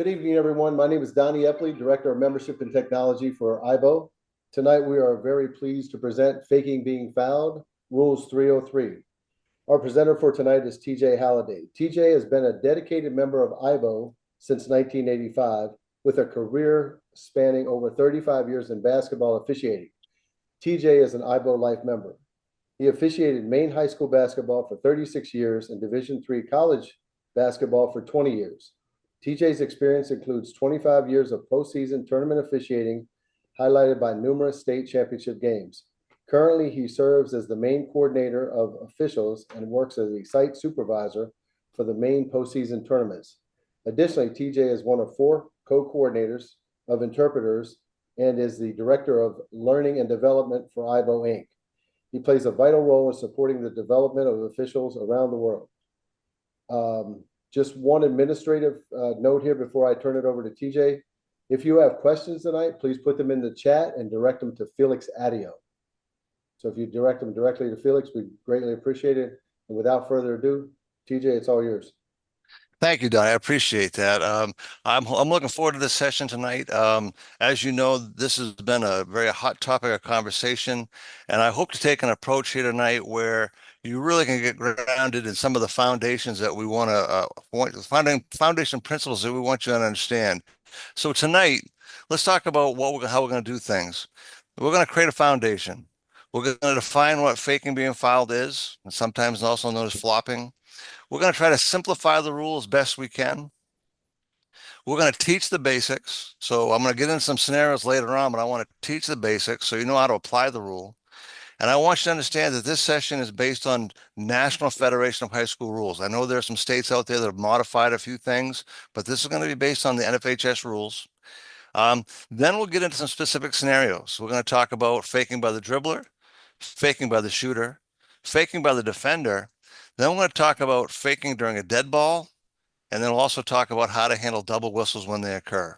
Good evening, everyone. My name is Donnie Epley, Director of Membership and Technology for IBO. Tonight, we are very pleased to present Faking Being Fouled, Rules 303. Our presenter for tonight is TJ Halliday. TJ has been a dedicated member of IBO since 1985, with a career spanning over 35 years in basketball officiating. TJ is an IBO Life member. He officiated Maine high school basketball for 36 years and Division III college basketball for 20 years. TJ's experience includes 25 years of postseason tournament officiating, highlighted by numerous state championship games. Currently, he serves as the Maine coordinator of officials and works as a site supervisor for the Maine postseason tournaments. Additionally, TJ is one of 4 co-coordinators of interpreters and is the director of learning and development for IBO Inc. He plays a vital role in supporting the development of officials around the world. Just one administrative note here before I turn it over to TJ. If you have questions tonight, please put them in the chat and direct them to Felix Adio. So if you direct them directly to Felix, we greatly appreciate it. And without further ado, TJ, it's all yours. Thank you, Don. I appreciate that. I'm looking forward to this session tonight. As you know, this has been a very hot topic of conversation, and I hope to take an approach here tonight where you really can get grounded in some of the foundations that we want to, foundation principles that we want you to understand. So tonight, let's talk about how we're going to do things. We're going to create a foundation. We're going to define what faking being filed is, and sometimes also known as flopping. We're going to try to simplify the rule as best we can. We're going to teach the basics. So I'm going to get into some scenarios later on, but I want to teach the basics so you know how to apply the rule. And I want you to understand that this session is based on National Federation of High School rules. I know there are some states out there that have modified a few things, but this is going to be based on the NFHS rules. Then we'll get into some specific scenarios. We're going to talk about faking by the dribbler, faking by the shooter, faking by the defender. Then we're going to talk about faking during a dead ball, and then we'll also talk about how to handle double whistles when they occur.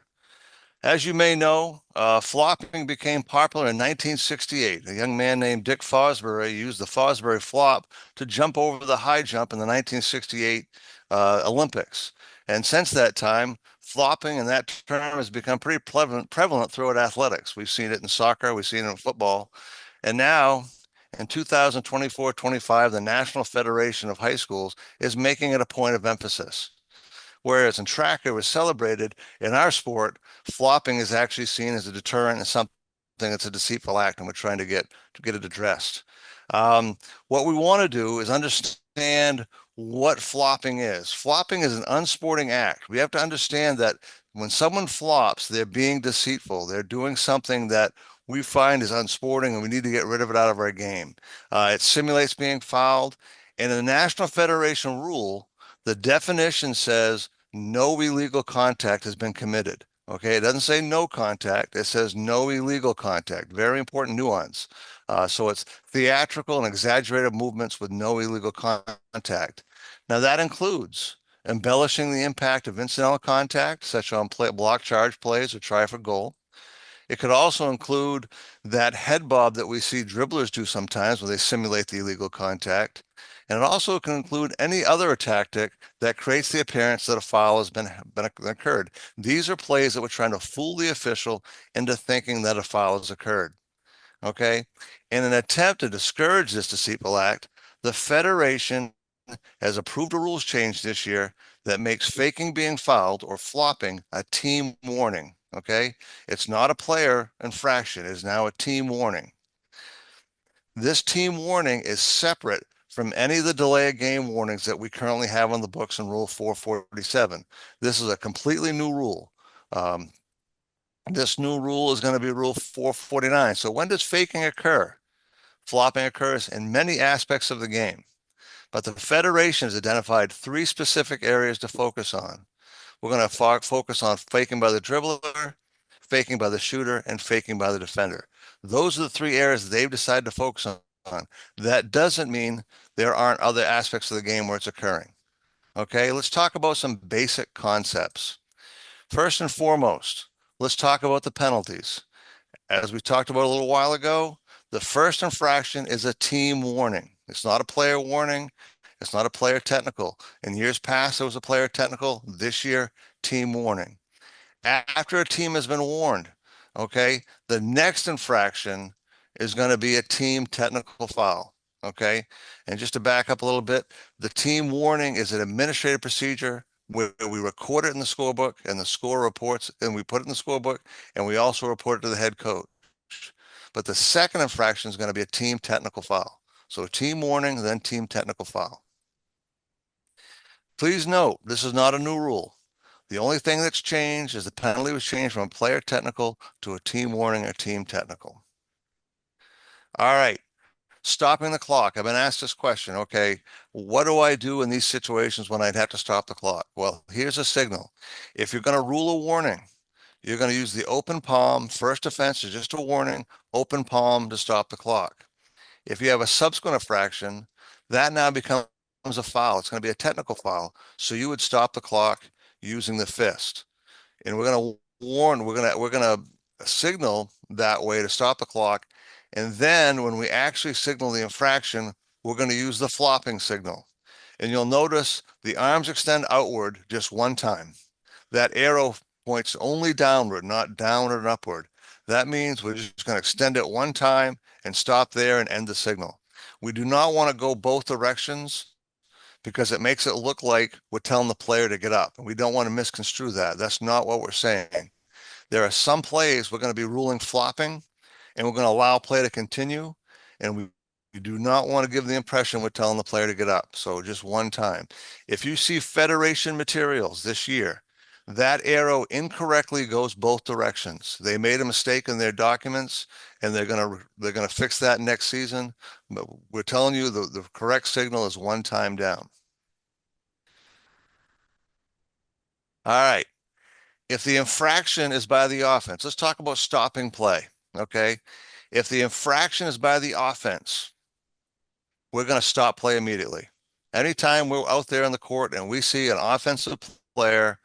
As you may know, flopping became popular in 1968. A young man named Dick Fosbury used the Fosbury flop to jump over the high jump in the 1968 Olympics. And since that time, flopping in that term has become pretty prevalent throughout athletics. We've seen it in soccer, we've seen it in football. And now, in 2024-25, the National Federation of High Schools is making it a point of emphasis. Whereas in track it was celebrated, in our sport, flopping is actually seen as a deterrent and something that's a deceitful act, and we're trying to get it addressed. What we want to do is understand what flopping is. Flopping is an unsporting act. We have to understand that when someone flops, they're being deceitful. They're doing something that we find is unsporting, and we need to get rid of it out of our game. It simulates being fouled. And in the National Federation rule, the definition says no illegal contact has been committed. Okay, it doesn't say no contact. It says no illegal contact. Very important nuance. So it's theatrical and exaggerated movements with no illegal contact. Now that includes embellishing the impact of incidental contact, such on block charge plays or try for goal. It could also include that head bob that we see dribblers do sometimes when they simulate the illegal contact. And it also can include any other tactic that creates the appearance that a foul has been occurred. These are plays that we're trying to fool the official into thinking that a foul has occurred. Okay? In an attempt to discourage this deceitful act, the Federation has approved a rules change this year that makes faking being fouled or flopping a team warning. Okay? It's not a player infraction. It is now a team warning. This team warning is separate from any of the delay of game warnings that we currently have on the books in Rule 447. This is a completely new rule. This new rule is going to be Rule 449. So when does faking occur? Flopping occurs in many aspects of the game, but the Federation has identified 3 specific areas to focus on. We're going to focus on faking by the dribbler, faking by the shooter, and faking by the defender. Those are the 3 areas they've decided to focus on. That doesn't mean there aren't other aspects of the game where it's occurring. Okay, let's talk about some basic concepts. First and foremost, let's talk about the penalties. As we talked about a little while ago, the first infraction is a team warning. It's not a player warning. It's not a player technical. In years past, it was a player technical. This year, team warning. After a team has been warned, okay, the next infraction is going to be a team technical foul. Okay. And just to back up a little bit, the team warning is an administrative procedure where we record it in the scorebook and the score reports, and we put it in the scorebook, and we also report it to the head coach. But the second infraction is going to be a team technical foul. So team warning, then team technical foul. Please note, this is not a new rule. The only thing that's changed is the penalty was changed from a player technical to a team warning or team technical. All right, stopping the clock. I've been asked this question. Okay, what do I do in these situations when I'd have to stop the clock? Well, here's a signal. If you're going to rule a warning, you're going to use the open palm. First offense is just a warning, open palm to stop the clock. If you have a subsequent infraction, that now becomes a foul. It's going to be a technical foul. So you would stop the clock using the fist. And we're going to warn, we're going to signal that way to stop the clock. And then when we actually signal the infraction, we're going to use the flopping signal. And you'll notice the arms extend outward just one time. That arrow points only downward, not downward and upward. That means we're just going to extend it one time and stop there and end the signal. We do not want to go both directions because it makes it look like we're telling the player to get up. And we don't want to misconstrue that. That's not what we're saying. There are some plays we're going to be ruling flopping, and we're going to allow play to continue. And we do not want to give the impression we're telling the player to get up. So just one time. If you see Federation materials this year, that arrow incorrectly goes both directions. They made a mistake in their documents, and they're gonna fix that next season. But we're telling you the correct signal is one time down. All right. If the infraction is by the offense, let's talk about stopping play. Okay. If the infraction is by the offense, we're going to stop play immediately. Anytime we're out there in the court and we see an offensive player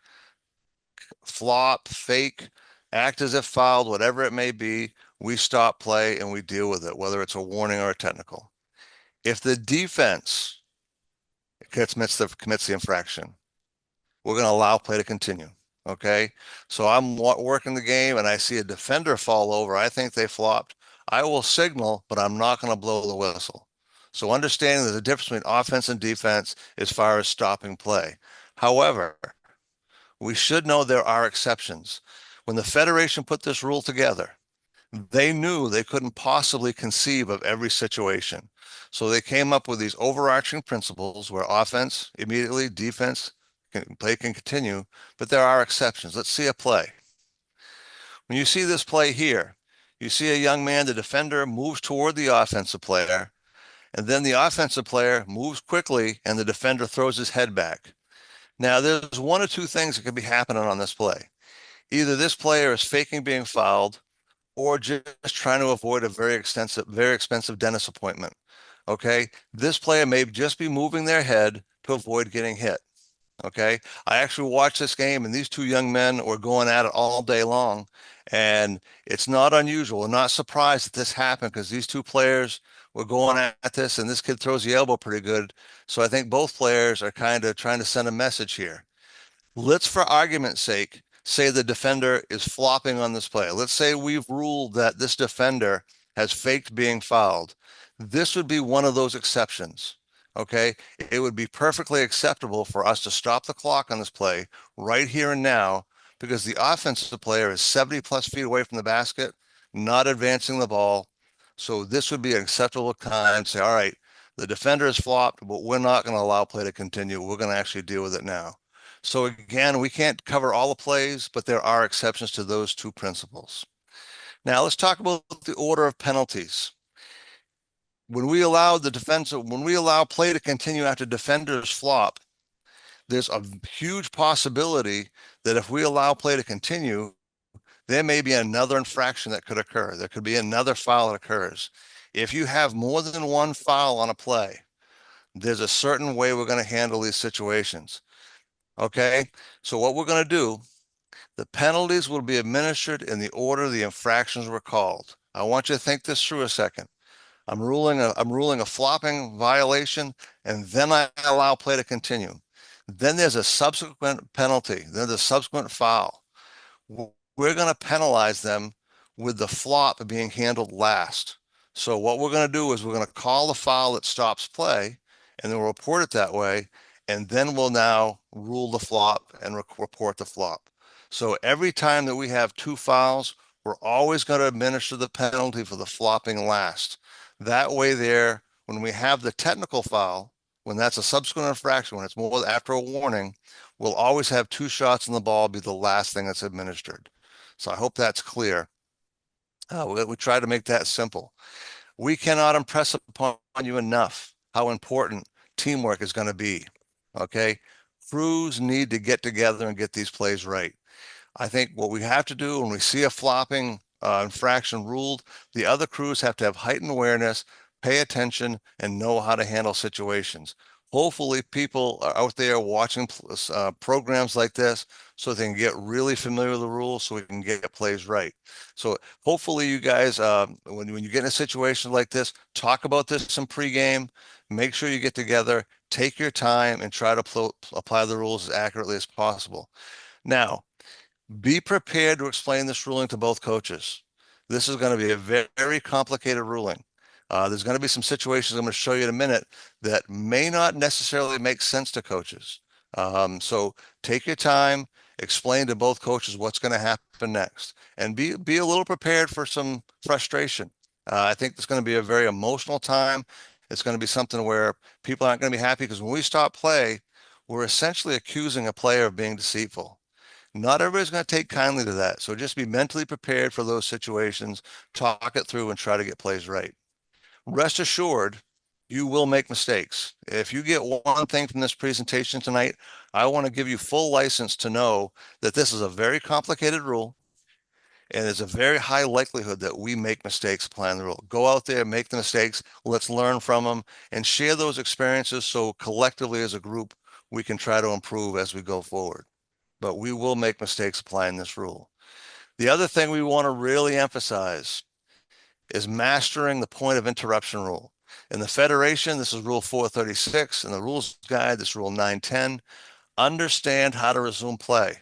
flop, fake, act as if fouled, whatever it may be, we stop play and we deal with it, whether it's a warning or a technical. If the defense commits the infraction, we're going to allow play to continue. Okay. So I'm working the game and I see a defender fall over. I think they flopped. I will signal, but I'm not going to blow the whistle. So understanding there's a difference between offense and defense as far as stopping play. However, we should know there are exceptions. When the Federation put this rule together, they knew they couldn't possibly conceive of every situation. So they came up with these overarching principles where offense immediately, defense play can continue, but there are exceptions. Let's see a play. When you see this play here, you see a young man, the defender moves toward the offensive player, and then the offensive player moves quickly and the defender throws his head back. Now, there's one or two things that could be happening on this play. Either this player is faking being fouled or just trying to avoid a very expensive dentist appointment. Okay. This player may just be moving their head to avoid getting hit. Okay. I actually watched this game and these two young men were going at it all day long. And it's not unusual. I'm not surprised that this happened because these two players were going at this and this kid throws the elbow pretty good. So I think both players are kind of trying to send a message here. Let's, for argument's sake, say the defender is flopping on this play. Let's say we've ruled that this defender has faked being fouled. This would be one of those exceptions. Okay. It would be perfectly acceptable for us to stop the clock on this play right here and now because the offensive player is 70 plus feet away from the basket, not advancing the ball. So this would be an acceptable time to say, all right, the defender is flopped, but we're not going to allow play to continue. We're going to actually deal with it now. So again, we can't cover all the plays, but there are exceptions to those two principles. Now let's talk about the order of penalties. When we allow play to continue after defenders flop, there's a huge possibility that if we allow play to continue, there may be another infraction that could occur. There could be another foul that occurs. If you have more than one foul on a play, there's a certain way we're going to handle these situations. Okay, so what we're going to do, the penalties will be administered in the order the infractions were called. I want you to think this through a second. I'm ruling a flopping violation, and then I allow play to continue. Then there's a subsequent penalty. There's a subsequent foul. we're going to penalize them with the flop being handled last. So what we're going to do is we're going to call the foul that stops play, and then we'll report it that way, and then we'll now rule the flop and report the flop. So every time that we have two fouls, we're always going to administer the penalty for the flopping last. That way there, when we have the technical foul, when that's a subsequent infraction, when it's more after a warning, we'll always have two shots in the ball be the last thing that's administered. So I hope that's clear. We try to make that simple. We cannot impress upon you enough how important teamwork is going to be. Okay. Crews need to get together and get these plays right. I think what we have to do when we see a flopping infraction ruled, the other crews have to have heightened awareness, pay attention, and know how to handle situations. Hopefully, people are out there watching programs like this so they can get really familiar with the rules so we can get plays right. So hopefully you guys, when you get in a situation like this, talk about this in pregame, make sure you get together, take your time, and try to apply the rules as accurately as possible. Now, be prepared to explain this ruling to both coaches. This is going to be a very complicated ruling. There's going to be some situations I'm going to show you in a minute that may not necessarily make sense to coaches. So take your time, explain to both coaches what's going to happen next, and be a little prepared for some frustration. I think it's going to be a very emotional time. It's going to be something where people aren't going to be happy because when we stop play, we're essentially accusing a player of being deceitful. Not everybody's going to take kindly to that. So just be mentally prepared for those situations, talk it through, and try to get plays right. Rest assured, you will make mistakes. If you get one thing from this presentation tonight, I want to give you full license to know that this is a very complicated rule, and there's a very high likelihood that we make mistakes applying the rule. Go out there, make the mistakes, let's learn from them, and share those experiences so collectively as a group, we can try to improve as we go forward. But we will make mistakes applying this rule. The other thing we want to really emphasize is mastering the point of interruption rule. In the Federation, this is Rule 436. In the Rules Guide, this is Rule 910. Understand how to resume play.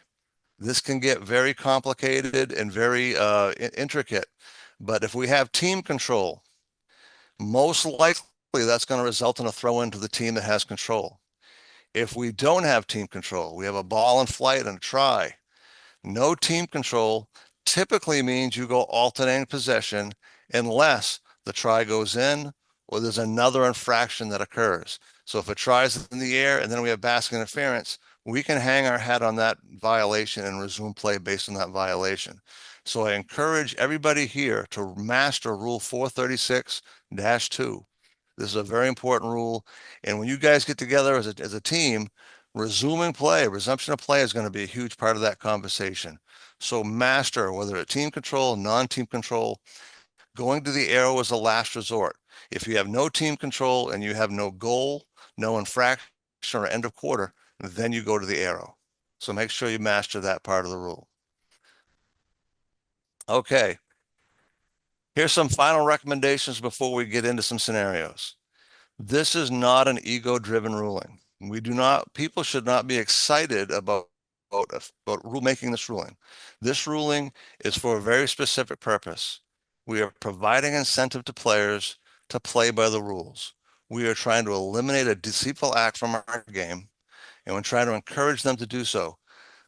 This can get very complicated and very intricate. But if we have team control, most likely that's going to result in a throw in to the team that has control. If we don't have team control, we have a ball in flight and a try. No team control typically means you go alternating possession unless the try goes in or there's another infraction that occurs. So if a try is in the air and then we have basket interference, we can hang our hat on that violation and resume play based on that violation. So I encourage everybody here to master Rule 436-2. This is a very important rule. And when you guys get together as a team, resumption of play is going to be a huge part of that conversation. So master, whether it's team control, non-team control, going to the arrow is a last resort. If you have no team control and you have no goal, no infraction or end of quarter, then you go to the arrow. So make sure you master that part of the rule. Okay. Here's some final recommendations before we get into some scenarios. This is not an ego-driven ruling. People should not be excited about making this ruling. This ruling is for a very specific purpose. We are providing incentive to players to play by the rules. We are trying to eliminate a deceitful act from our game, and we're trying to encourage them to do so.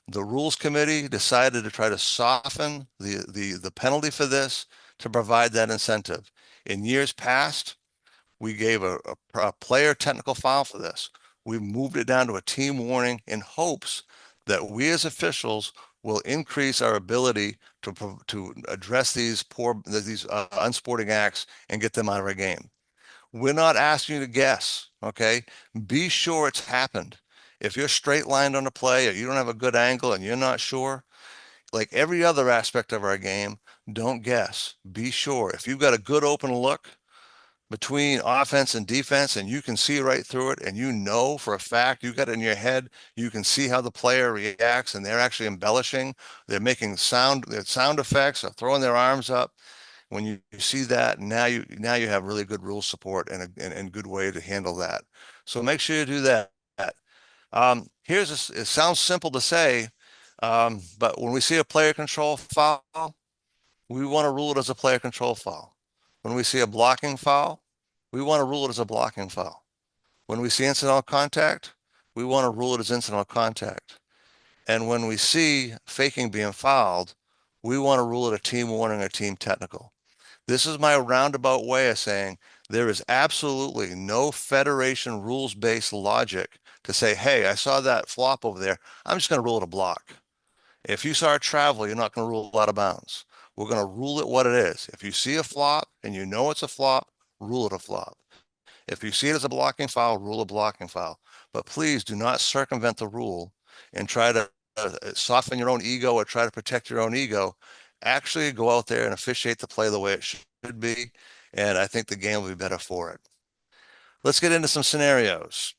The Rules Committee decided to try to soften the penalty for this to provide that incentive. In years past, we gave a player technical foul for this. We moved it down to a team warning in hopes that we as officials will increase our ability to address these unsporting acts and get them out of our game. We're not asking you to guess, okay? Be sure it's happened. If you're straight lined on a play or you don't have a good angle and you're not sure, like every other aspect of our game, don't guess. Be sure. If you've got a good open look between offense and defense and you can see right through it and you know for a fact, you got it in your head, you can see how the player reacts and they're actually embellishing, they're making sound effects or throwing their arms up. When you see that, now you have really good rule support and good way to handle that. So make sure you do that. It sounds simple to say, But when we see a player control foul, we want to rule it as a player control foul. When we see a blocking foul, we want to rule it as a blocking foul. When we see incidental contact, we want to rule it as incidental contact. And when we see faking being fouled, we want to rule it a team warning or team technical. This is my roundabout way of saying there is absolutely no federation rules-based logic to say, hey, I saw that flop over there. I'm just going to rule it a block. If you saw a travel, you're not going to rule it out of bounds. We're going to rule it what it is. If you see a flop and you know it's a flop, rule it a flop. If you see it as a blocking foul, rule a blocking foul. But please do not circumvent the rule and try to soften your own ego or try to protect your own ego. Actually go out there and officiate the play the way it should be. And I think the game will be better for it. Let's get into some scenarios.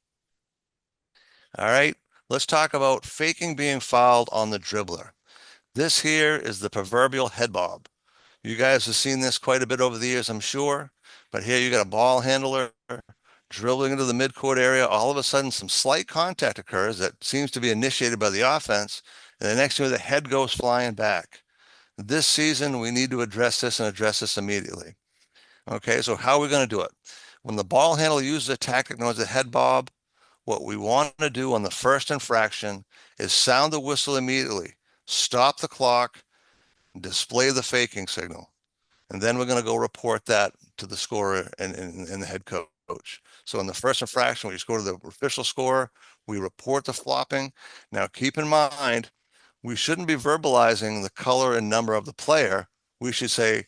All right. Let's talk about faking being fouled on the dribbler. This here is the proverbial head bob. You guys have seen this quite a bit over the years, I'm sure. But here you got a ball handler dribbling into the midcourt area. All of a sudden, some slight contact occurs that seems to be initiated by the offense. And the next thing, the head goes flying back. This season, we need to address this and address this immediately. Okay, so how are we going to do it? When the ball handler uses a tactic known as a head bob, what we want to do on the first infraction is sound the whistle immediately, stop the clock, display the faking signal. And then we're going to go report that to the scorer and the head coach. So in the first infraction, we just go to the official scorer, we report the flopping. Now keep in mind, we shouldn't be verbalizing the color and number of the player. We should say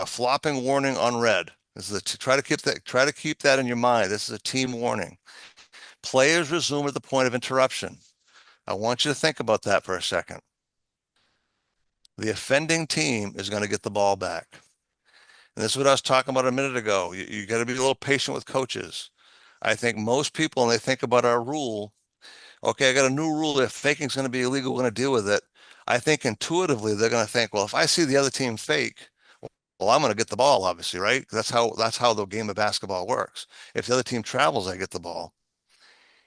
flopping warning on red. This is try to keep that in your mind. This is a team warning. Players resume at the point of interruption. I want you to think about that for a second. The offending team is going to get the ball back. And this is what I was talking about a minute ago. You got to be a little patient with coaches. I think most people, when they think about our rule, okay, I got a new rule. If faking is going to be illegal, we're going to deal with it. I think intuitively they're going to think, well, if I see the other team fake, well, I'm going to get the ball, obviously, right? That's how the game of basketball works. If the other team travels, I get the ball.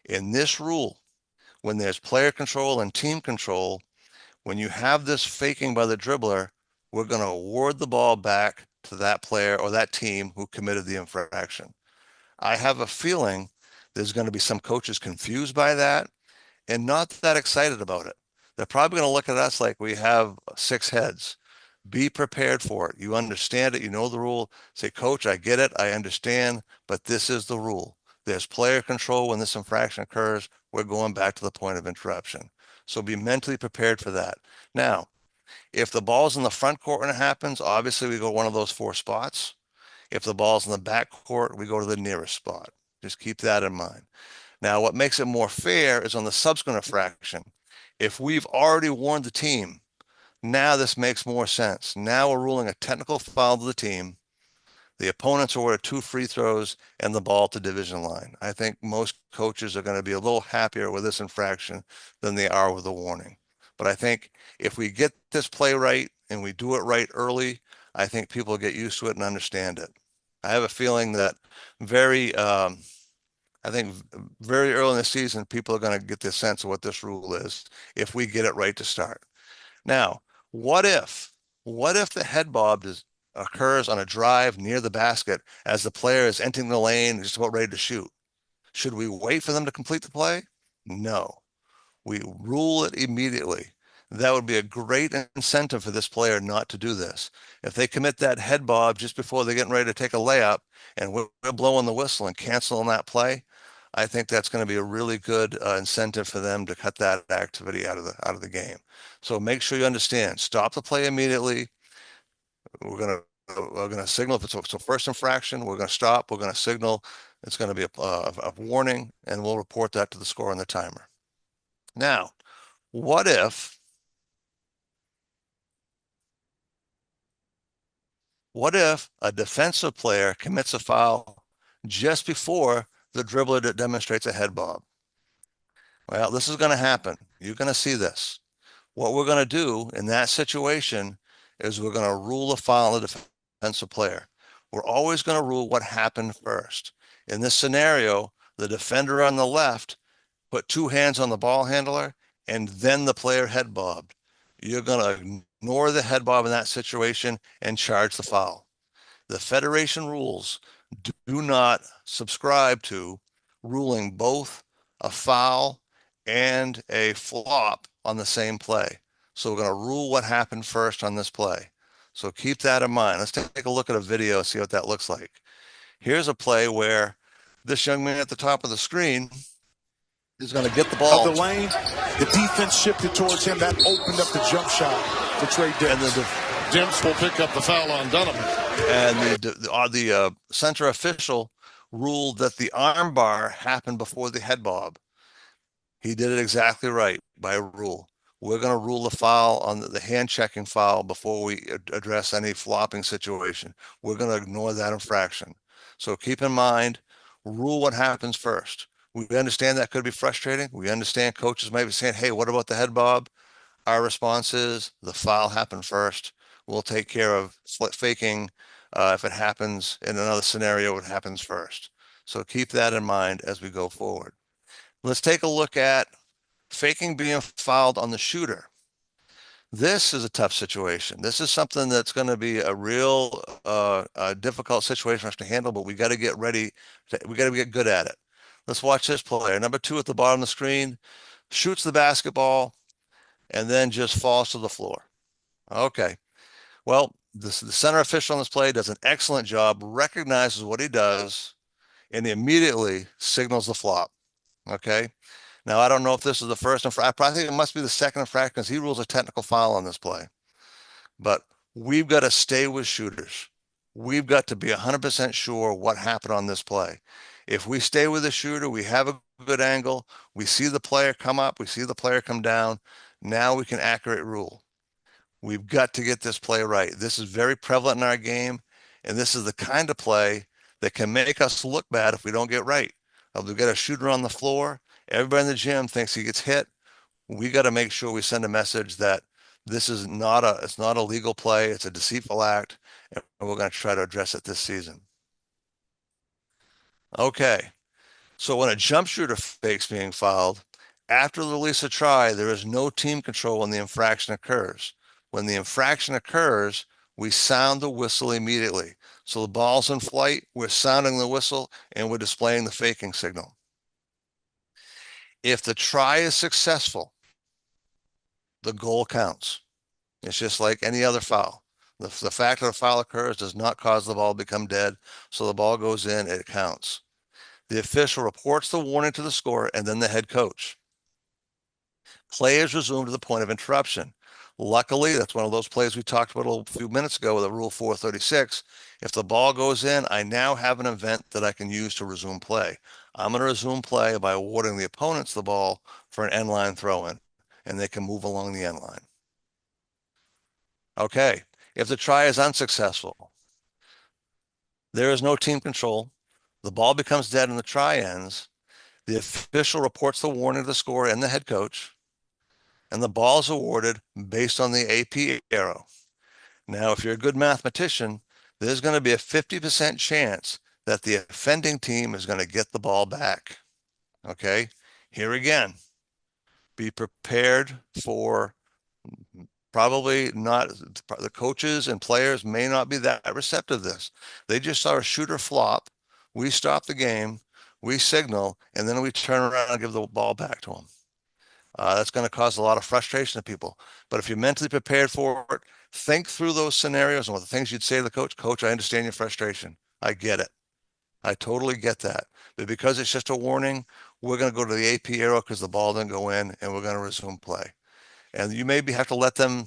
In this rule, when there's player control and team control, when you have this faking by the dribbler, we're going to award the ball back to that player or that team who committed the infraction. I have a feeling there's going to be some coaches confused by that and not that excited about it. They're probably going to look at us like we have six heads. Be prepared for it. You understand it. You know the rule. Say, coach, I get it. I understand, but this is the rule. There's player control when this infraction occurs. We're going back to the point of interruption. So be mentally prepared for that. Now, if the ball's in the front court when it happens, obviously we go one of those four spots. If the ball's in the back court, we go to the nearest spot. Just keep that in mind. Now, what makes it more fair is on the subsequent infraction. If we've already warned the team, now this makes more sense. Now we're ruling a technical foul to the team. The opponents are awarded 2 free throws and the ball to division line. I think most coaches are going to be a little happier with this infraction than they are with the warning. But I think if we get this play right and we do it right early, I think people get used to it and understand it. I have a feeling that very early in the season, people are going to get the sense of what this rule is if we get it right to start. Now, what if the head bob occurs on a drive near the basket as the player is entering the lane and just about ready to shoot? Should we wait for them to complete the play? No. We rule it immediately. That would be a great incentive for this player not to do this. If they commit that head bob just before they're getting ready to take a layup and we're blowing the whistle and canceling that play, I think that's going to be a really good incentive for them to cut that activity out of the game. So make sure you understand. Stop the play immediately. We're gonna signal if it's a first infraction. We're gonna stop. We're gonna signal. It's going to be a warning, and we'll report that to the scorer and the timer. Now, what if a defensive player commits a foul just before the dribbler demonstrates a head bob? Well, this is going to happen. You're going to see this. What we're going to do in that situation is we're going to rule a foul on the defensive player. We're always going to rule what happened first. In this scenario, the defender on the left put 2 hands on the ball handler and then the player head bobbed. You're going to ignore the head bob in that situation and charge the foul. The Federation rules do not subscribe to ruling both a foul and a flop on the same play. So we're going to rule what happened first on this play. So keep that in mind. Let's take a look at a video and see what that looks like. Here's a play where this young man at the top of the screen is going to get the ball. Of the lane, the defense shifted towards him. That opened up the jump shot for Trey Dents. And Dents will pick up the foul on Dunham. And the center official ruled that the arm bar happened before the head bob. He did it exactly right by rule. We're going to rule the foul on the hand checking foul before we address any flopping situation. We're going to ignore that infraction. So keep in mind, rule what happens first. We understand that could be frustrating. We understand coaches might be saying, hey, what about the head bob? Our response is the foul happened first. We'll take care of faking if it happens in another scenario, it happens first. So keep that in mind as we go forward. Let's take a look at faking being fouled on the shooter. This is a tough situation. This is something that's going to be a real difficult situation for us to handle, but we got to get ready. We got to get good at it. Let's watch this player. Number 2 at the bottom of the screen shoots the basketball and then just falls to the floor. Okay. Well, the center official on this play does an excellent job, recognizes what he does, and he immediately signals the flop. Okay. Now, I don't know if this is the first infraction. I think it must be the second infraction because he rules a technical foul on this play. But we've got to stay with shooters. We've got to be 100% sure what happened on this play. If we stay with the shooter, we have a good angle. We see the player come up. We see the player come down. Now we can accurately rule. We've got to get this play right. This is very prevalent in our game, and this is the kind of play that can make us look bad if we don't get right. We've got a shooter on the floor. Everybody in the gym thinks he gets hit. We got to make sure we send a message that this is it's not a legal play. It's a deceitful act, and we're going to try to address it this season. Okay. So when a jump shooter fakes being fouled, after the release of try, there is no team control when the infraction occurs. When the infraction occurs, we sound the whistle immediately. So the ball's in flight, we're sounding the whistle, and we're displaying the faking signal. If the try is successful, the goal counts. It's just like any other foul. The fact that a foul occurs does not cause the ball to become dead, so the ball goes in, it counts. The official reports the warning to the scorer and then the head coach. Play is resumed to the point of interruption. Luckily, that's one of those plays we talked about a few minutes ago with the Rule 436. If the ball goes in, I now have an event that I can use to resume play. I'm going to resume play by awarding the opponents the ball for an end line throw-in, and they can move along the end line. Okay, if the try is unsuccessful, there is no team control. The ball becomes dead and the try ends. The official reports the warning to the scorer and the head coach, and the ball is awarded based on the AP arrow. Now, if you're a good mathematician, there's going to be a 50% chance that the offending team is going to get the ball back. Okay, here again, be prepared for probably not, the coaches and players may not be that receptive to this. They just saw a shooter flop. We stop the game, we signal, and then we turn around and give the ball back to them. That's going to cause a lot of frustration to people. But if you're mentally prepared for it, think through those scenarios and what the things you'd say to the coach. Coach, I understand your frustration. I get it. I totally get that. But because it's just a warning, we're going to go to the AP arrow because the ball didn't go in, and we're going to resume play. And you maybe have to let them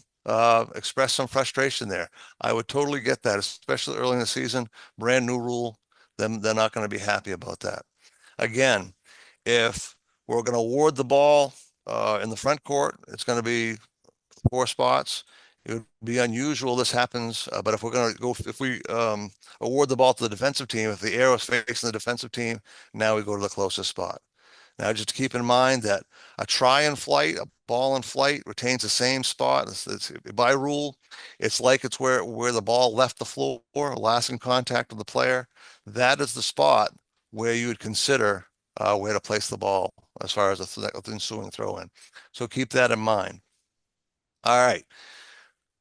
express some frustration there. I would totally get that, especially early in the season. Brand new rule. Then they're not going to be happy about that. Again, if we're going to award the ball in the front court, it's going to be 4 spots. It would be unusual this happens, but if we're going to go, if we award the ball to the defensive team, if the arrow is facing the defensive team, now we go to the closest spot. Now, just to keep in mind that a try in flight, a ball in flight retains the same spot. It's by rule, it's like it's where the ball left the floor, lasting contact with the player. That is the spot where you would consider where to place the ball as far as the ensuing throw in. So keep that in mind. All right.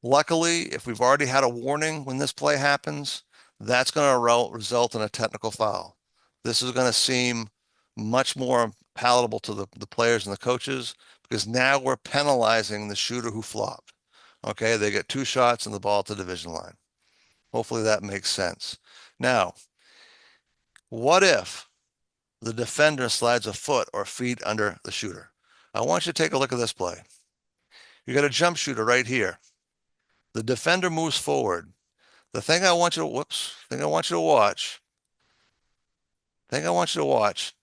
Luckily, if we've already had a warning when this play happens, that's going to result in a technical foul. This is going to seem much more palatable to the players and the coaches because now we're penalizing the shooter who flopped. Okay, they get 2 shots and the ball at the division line. Hopefully that makes sense. Now, what if the defender slides a foot or feet under the shooter? I want you to take a look at this play. You got a jump shooter right here. The defender moves forward. The thing I want you to, thing I want you to watch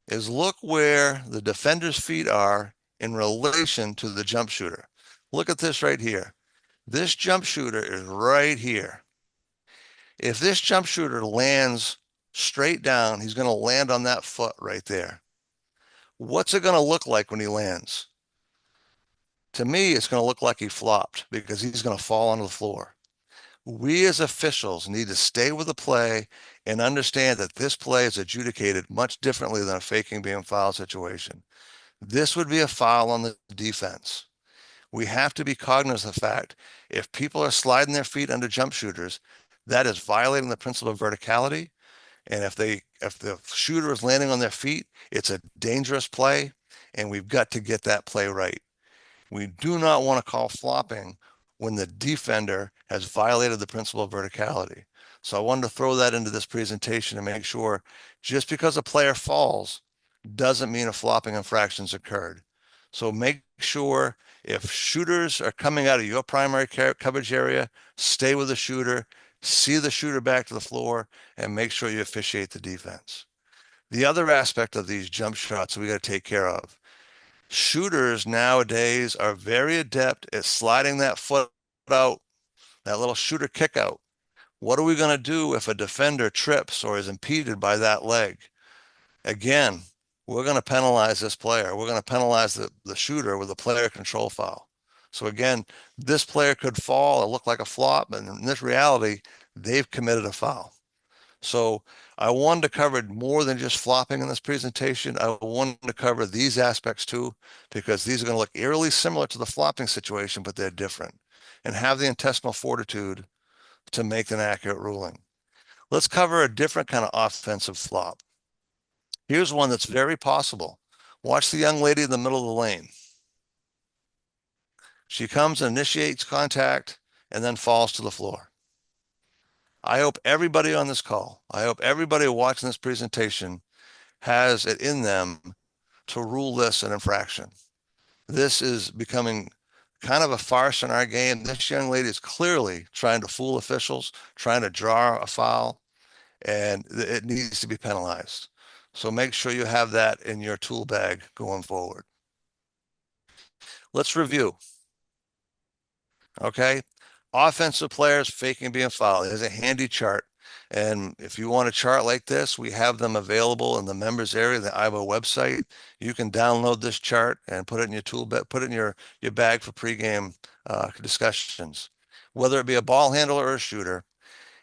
is look where the defender's feet are in relation to the jump shooter. Look at this right here. This jump shooter is right here. If this jump shooter lands straight down, he's going to land on that foot right there. What's it going to look like when he lands? To me, it's going to look like he flopped because he's going to fall onto the floor. We as officials need to stay with the play and understand that this play is adjudicated much differently than a faking being foul situation. This would be a foul on the defense. We have to be cognizant of the fact if people are sliding their feet under jump shooters, that is violating the principle of verticality. And if the shooter is landing on their feet, it's a dangerous play, and we've got to get that play right. We do not want to call flopping when the defender has violated the principle of verticality. So I wanted to throw that into this presentation and make sure just because a player falls doesn't mean a flopping infraction's occurred. So make sure if shooters are coming out of your primary coverage area, stay with the shooter, see the shooter back to the floor, and make sure you officiate the defense. The other aspect of these jump shots we got to take care of. Shooters nowadays are very adept at sliding that foot out, that little shooter kick out. What are we going to do if a defender trips or is impeded by that leg? Again, we're going to penalize this player. We're going to penalize the shooter with a player control foul. So again, this player could fall and look like a flop, but in this reality, they've committed a foul. So I wanted to cover more than just flopping in this presentation. I wanted to cover these aspects too, because these are going to look eerily similar to the flopping situation, but they're different, and have the intestinal fortitude to make an accurate ruling. Let's cover a different kind of offensive flop. Here's one that's very possible. Watch the young lady in the middle of the lane. She comes and initiates contact and then falls to the floor. I hope everybody on this call, I hope everybody watching this presentation has it in them to rule this an infraction. This is becoming kind of a farce in our game. This young lady is clearly trying to fool officials, trying to draw a foul, and it needs to be penalized. So make sure you have that in your tool bag going forward. Let's review. Okay. Offensive players faking being fouled. There's a handy chart. And if you want a chart like this, we have them available in the members area, the IVO website. You can download this chart and put it in your tool bag, put it in your bag for pregame discussions. Whether it be a ball handler or a shooter,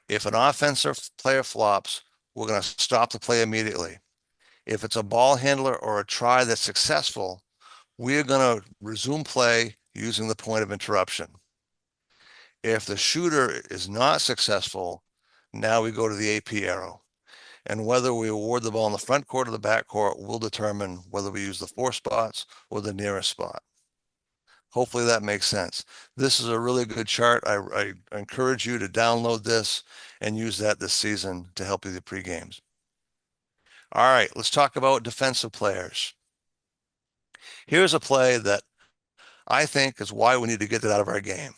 if an offensive player flops, we're going to stop the play immediately. If it's a ball handler or a try that's successful, we're going to resume play using the point of interruption. If the shooter is not successful, now we go to the AP arrow. And whether we award the ball in the front court or the back court will determine whether we use the 4 spots or the nearest spot. Hopefully that makes sense. This is a really good chart. I encourage you to download this and use that this season to help you with the pre-games. All right, let's talk about defensive players. Here's a play that I think is why we need to get it out of our game.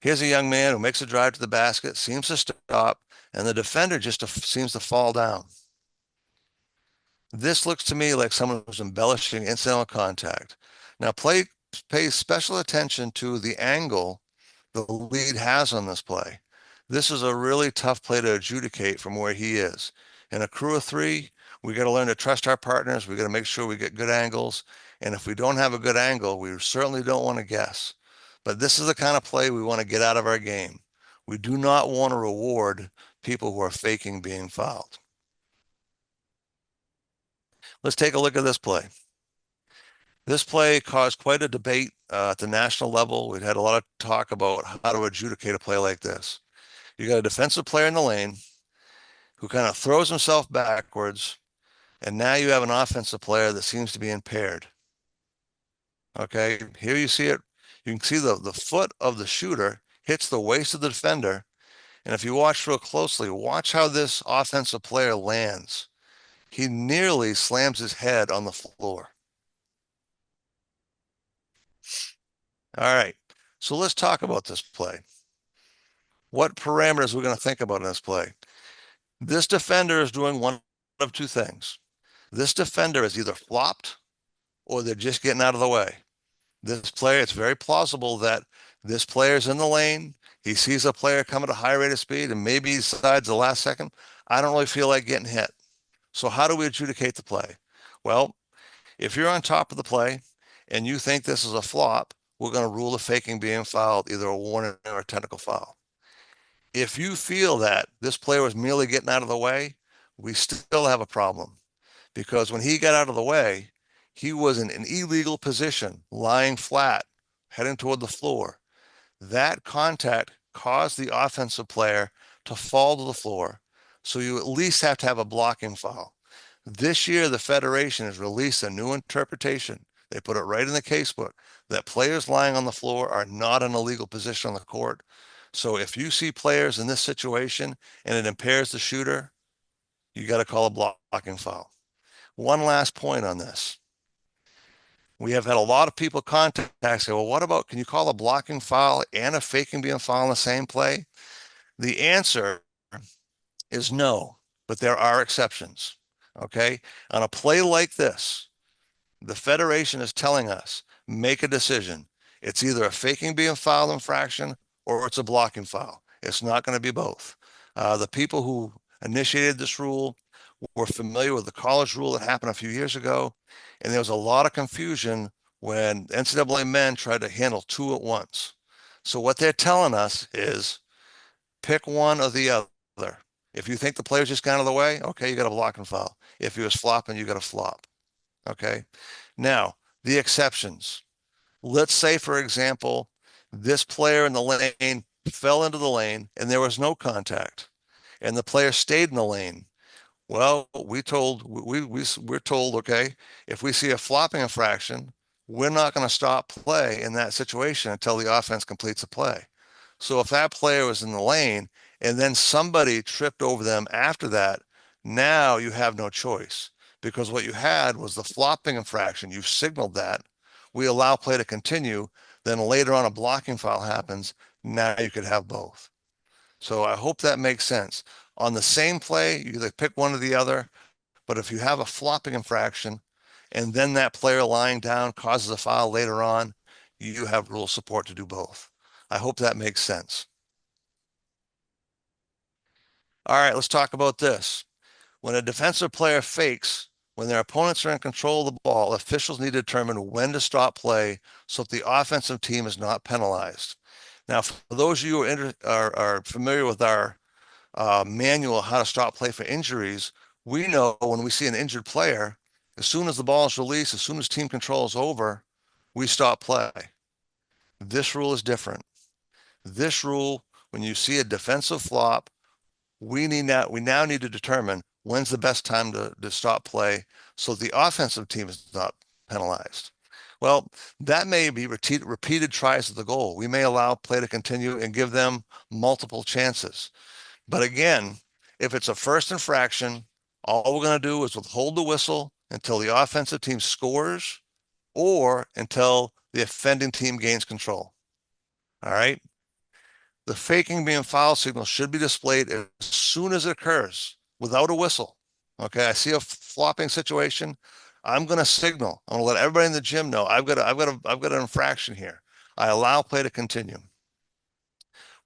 Here's a young man who makes a drive to the basket, seems to stop, and the defender just seems to fall down. This looks to me like someone who's embellishing incidental contact. Now pay special attention to the angle the lead has on this play. This is a really tough play to adjudicate from where he is. In a crew of 3, we got to learn to trust our partners. We got to make sure we get good angles. And if we don't have a good angle, we certainly don't want to guess. But this is the kind of play we want to get out of our game. We do not want to reward people who are faking being fouled. Let's take a look at this play. This play caused quite a debate at the national level. We'd had a lot of talk about how to adjudicate a play like this. You got a defensive player in the lane who kind of throws himself backwards, and now you have an offensive player that seems to be impaired. Okay, here you see it. You can see the foot of the shooter hits the waist of the defender. And if you watch real closely, watch how this offensive player lands. He nearly slams his head on the floor. All right, so let's talk about this play. What parameters we're going to think about in this play? This defender is doing one of two things. This defender is either flopped or they're just getting out of the way. This player, it's very plausible that this player's in the lane. He sees a player coming at a high rate of speed, and maybe he decides the last second, I don't really feel like getting hit. So how do we adjudicate the play? Well, if you're on top of the play and you think this is a flop, we're going to rule the faking being fouled, either a warning or a technical foul. If you feel that this player was merely getting out of the way, we still have a problem, because when he got out of the way, he was in an illegal position, lying flat, heading toward the floor. That contact caused the offensive player to fall to the floor. So you at least have to have a blocking foul. This year, the Federation has released a new interpretation. They put it right in the casebook that players lying on the floor are not in a legal position on the court. So if you see players in this situation and it impairs the shooter, you got to call a blocking foul. One last point on this. We have had a lot of people contact say, well, what about, can you call a blocking foul and a faking being foul in the same play? The answer is no, but there are exceptions. Okay. On a play like this, the Federation is telling us, make a decision. It's either a faking being foul infraction or it's a blocking foul. It's not going to be both. The people who initiated this rule were familiar with the college rule that happened a few years ago, and there was a lot of confusion when NCAA men tried to handle two at once. So what they're telling us is pick one or the other. If you think the player's just gone out of the way, okay, you got a block and foul. If he was flopping, you got a flop. Okay. Now, the exceptions. Let's say, for example, this player in the lane fell into the lane and there was no contact, and the player stayed in the lane. Well, we're told, okay, if we see a flopping infraction, we're not going to stop play in that situation until the offense completes the play. So if that player was in the lane and then somebody tripped over them after that, now you have no choice, because what you had was the flopping infraction. You've signaled that. We allow play to continue. Then later on a blocking foul happens. Now you could have both. So I hope that makes sense. On the same play, you either pick one or the other, but if you have a flopping infraction and then that player lying down causes a foul later on, you have rule support to do both. I hope that makes sense. All right, let's talk about this. When a defensive player fakes, when their opponents are in control of the ball, officials need to determine when to stop play so that the offensive team is not penalized. Now, for those of you who are familiar with our manual how to stop play for injuries, we know when we see an injured player, as soon as the ball is released, as soon as team control is over, we stop play. This rule is different. This rule, when you see a defensive flop, we now need to determine when's the best time to stop play so the offensive team is not penalized. Well, that may be repeated tries at the goal. We may allow play to continue and give them multiple chances. But again, if it's a first infraction, all we're going to do is withhold the whistle until the offensive team scores or until the offending team gains control. All right. The faking being foul signal should be displayed as soon as it occurs without a whistle. Okay. I see a flopping situation. I'm going to signal. I'm going to let everybody in the gym know I've got an infraction here. I allow play to continue.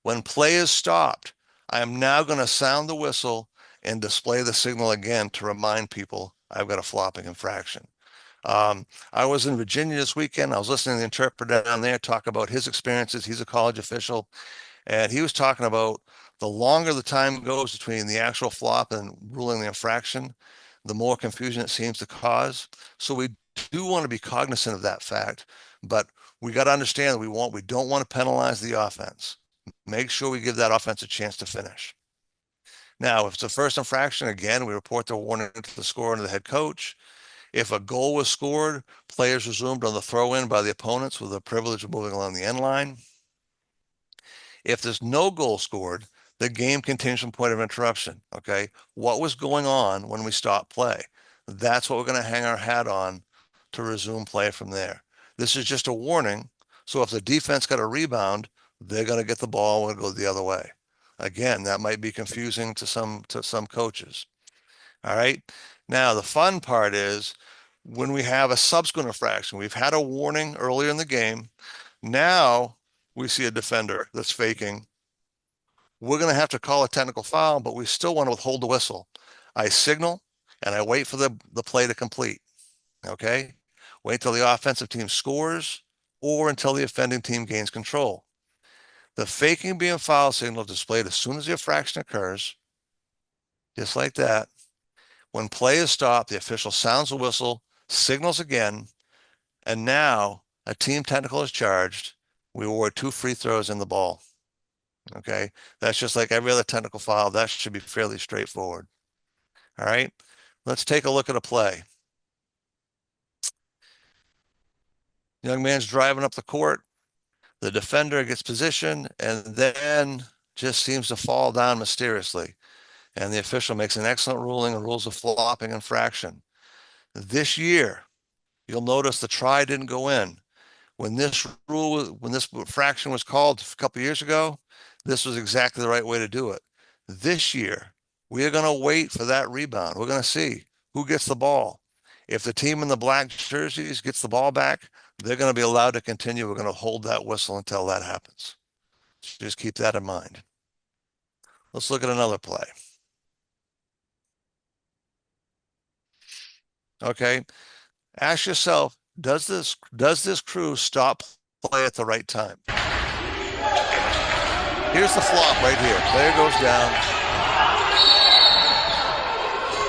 When play is stopped, I am now going to sound the whistle and display the signal again to remind people I've got a flopping infraction. I was in Virginia this weekend. I was listening to the interpreter down there talk about his experiences. He's a college official, and he was talking about the longer the time goes between the actual flop and ruling the infraction, the more confusion it seems to cause. So we do want to be cognizant of that fact, but we got to understand that we don't want to penalize the offense. Make sure we give that offense a chance to finish. Now, if it's a first infraction, again, we report the warning to the scorer and to the head coach. If a goal was scored, players resumed on the throw-in by the opponents with the privilege of moving along the end line. If there's no goal scored, the game continues from point of interruption. Okay, what was going on when we stopped play? That's what we're going to hang our hat on to resume play from there. This is just a warning. So if the defense got a rebound, they're going to get the ball and go the other way. Again, that might be confusing to some coaches. All right. Now the fun part is when we have a subsequent infraction. We've had a warning earlier in the game. Now we see a defender that's faking. We're going to have to call a technical foul, but we still want to withhold the whistle. I signal and I wait for the play to complete. Okay. Wait till the offensive team scores or until the offending team gains control. The faking being foul signal displayed as soon as the infraction occurs, just like that. When play is stopped, the official sounds the whistle, signals again, and now a team technical is charged. We award 2 free throws in the ball. Okay, that's just like every other technical foul. That should be fairly straightforward. All right, let's take a look at a play. Young man's driving up the court. The defender gets position and then just seems to fall down mysteriously. And the official makes an excellent ruling and rules a flopping infraction. This year, you'll notice the try didn't go in. When this fraction was called a couple of years ago, this was exactly the right way to do it. This year, we are going to wait for that rebound. We're going to see who gets the ball. If the team in the black jerseys gets the ball back, they're going to be allowed to continue. We're going to hold that whistle until that happens. Just keep that in mind. Let's look at another play. Okay. Ask yourself, does this crew stop play at the right time? Here's the flop right here. Player goes down.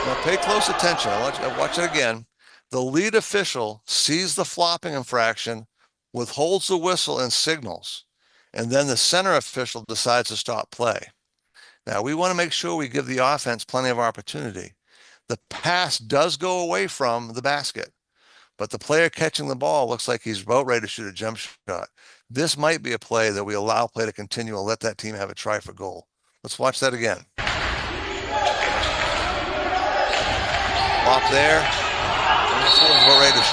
Now pay close attention. Watch it again. The lead official sees the flopping infraction, withholds the whistle and signals, and then the center official decides to stop play. Now we want to make sure we give the offense plenty of opportunity. The pass does go away from the basket, but the player catching the ball looks like he's about ready to shoot a jump shot. This might be a play that we allow play to continue and let that team have a try for goal. Let's watch that again. Flop there. And this one's about ready to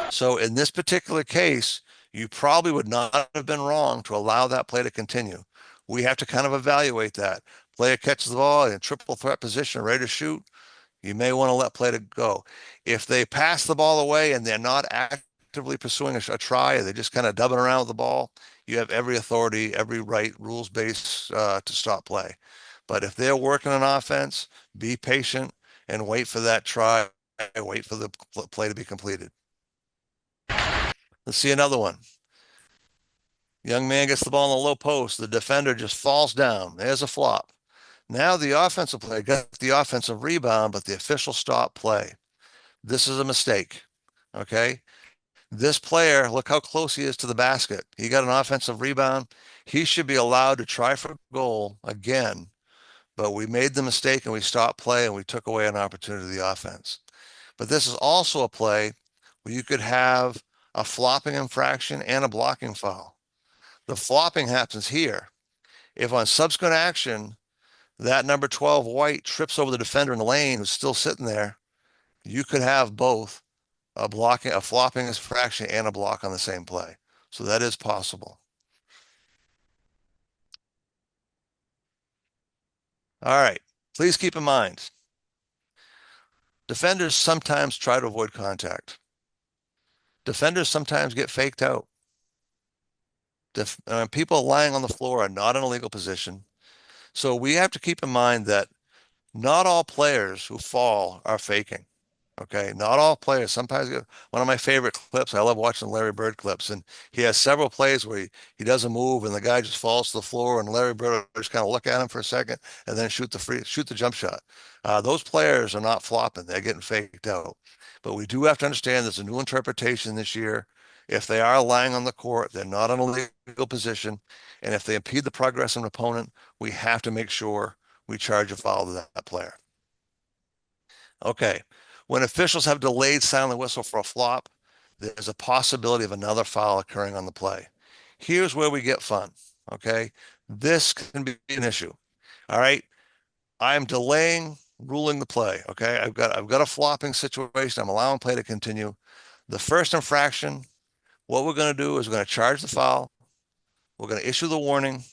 shoot. So in this particular case, you probably would not have been wrong to allow that play to continue. We have to kind of evaluate that. Player catches the ball in triple threat position, ready to shoot. You may want to let play to go. If they pass the ball away and they're not actively pursuing a try, or they're just kind of dubbing around with the ball, you have every authority, every right, rules-based to stop play. But if they're working on offense, be patient and wait for that try, wait for the play to be completed. Let's see another one. Young man gets the ball in the low post. The defender just falls down. There's a flop. Now the offensive player got the offensive rebound, but the official stopped play. This is a mistake, okay? This player, look how close he is to the basket. He got an offensive rebound. He should be allowed to try for a goal again, but we made the mistake and we stopped play and we took away an opportunity to the offense. But this is also a play where you could have a flopping infraction and a blocking foul. The flopping happens here. If on subsequent action, that number 12 white trips over the defender in the lane who's still sitting there, you could have both a flopping infraction and a block on the same play. So that is possible. All right, please keep in mind, defenders sometimes try to avoid contact. Defenders sometimes get faked out. People lying on the floor are not in a legal position. So we have to keep in mind that not all players who fall are faking, Okay, not all players. Sometimes one of my favorite clips, I love watching Larry Bird clips, and he has several plays where he doesn't move and the guy just falls to the floor, and Larry Bird will just kind of look at him for a second and then shoot the jump shot. Those players are not flopping; they're getting faked out. But we do have to understand there's a new interpretation this year. If they are lying on the court, they're not in a legal position, and if they impede the progress of an opponent, we have to make sure we charge a foul to that player. Okay. When officials have delayed silent whistle for a flop, there's a possibility of another foul occurring on the play. Here's where we get fun. Okay. This can be an issue. All right. I'm delaying ruling the play. Okay. I've got a flopping situation. I'm allowing play to continue. The first infraction, what we're going to do is we're going to charge the foul. We're going to issue the warning, and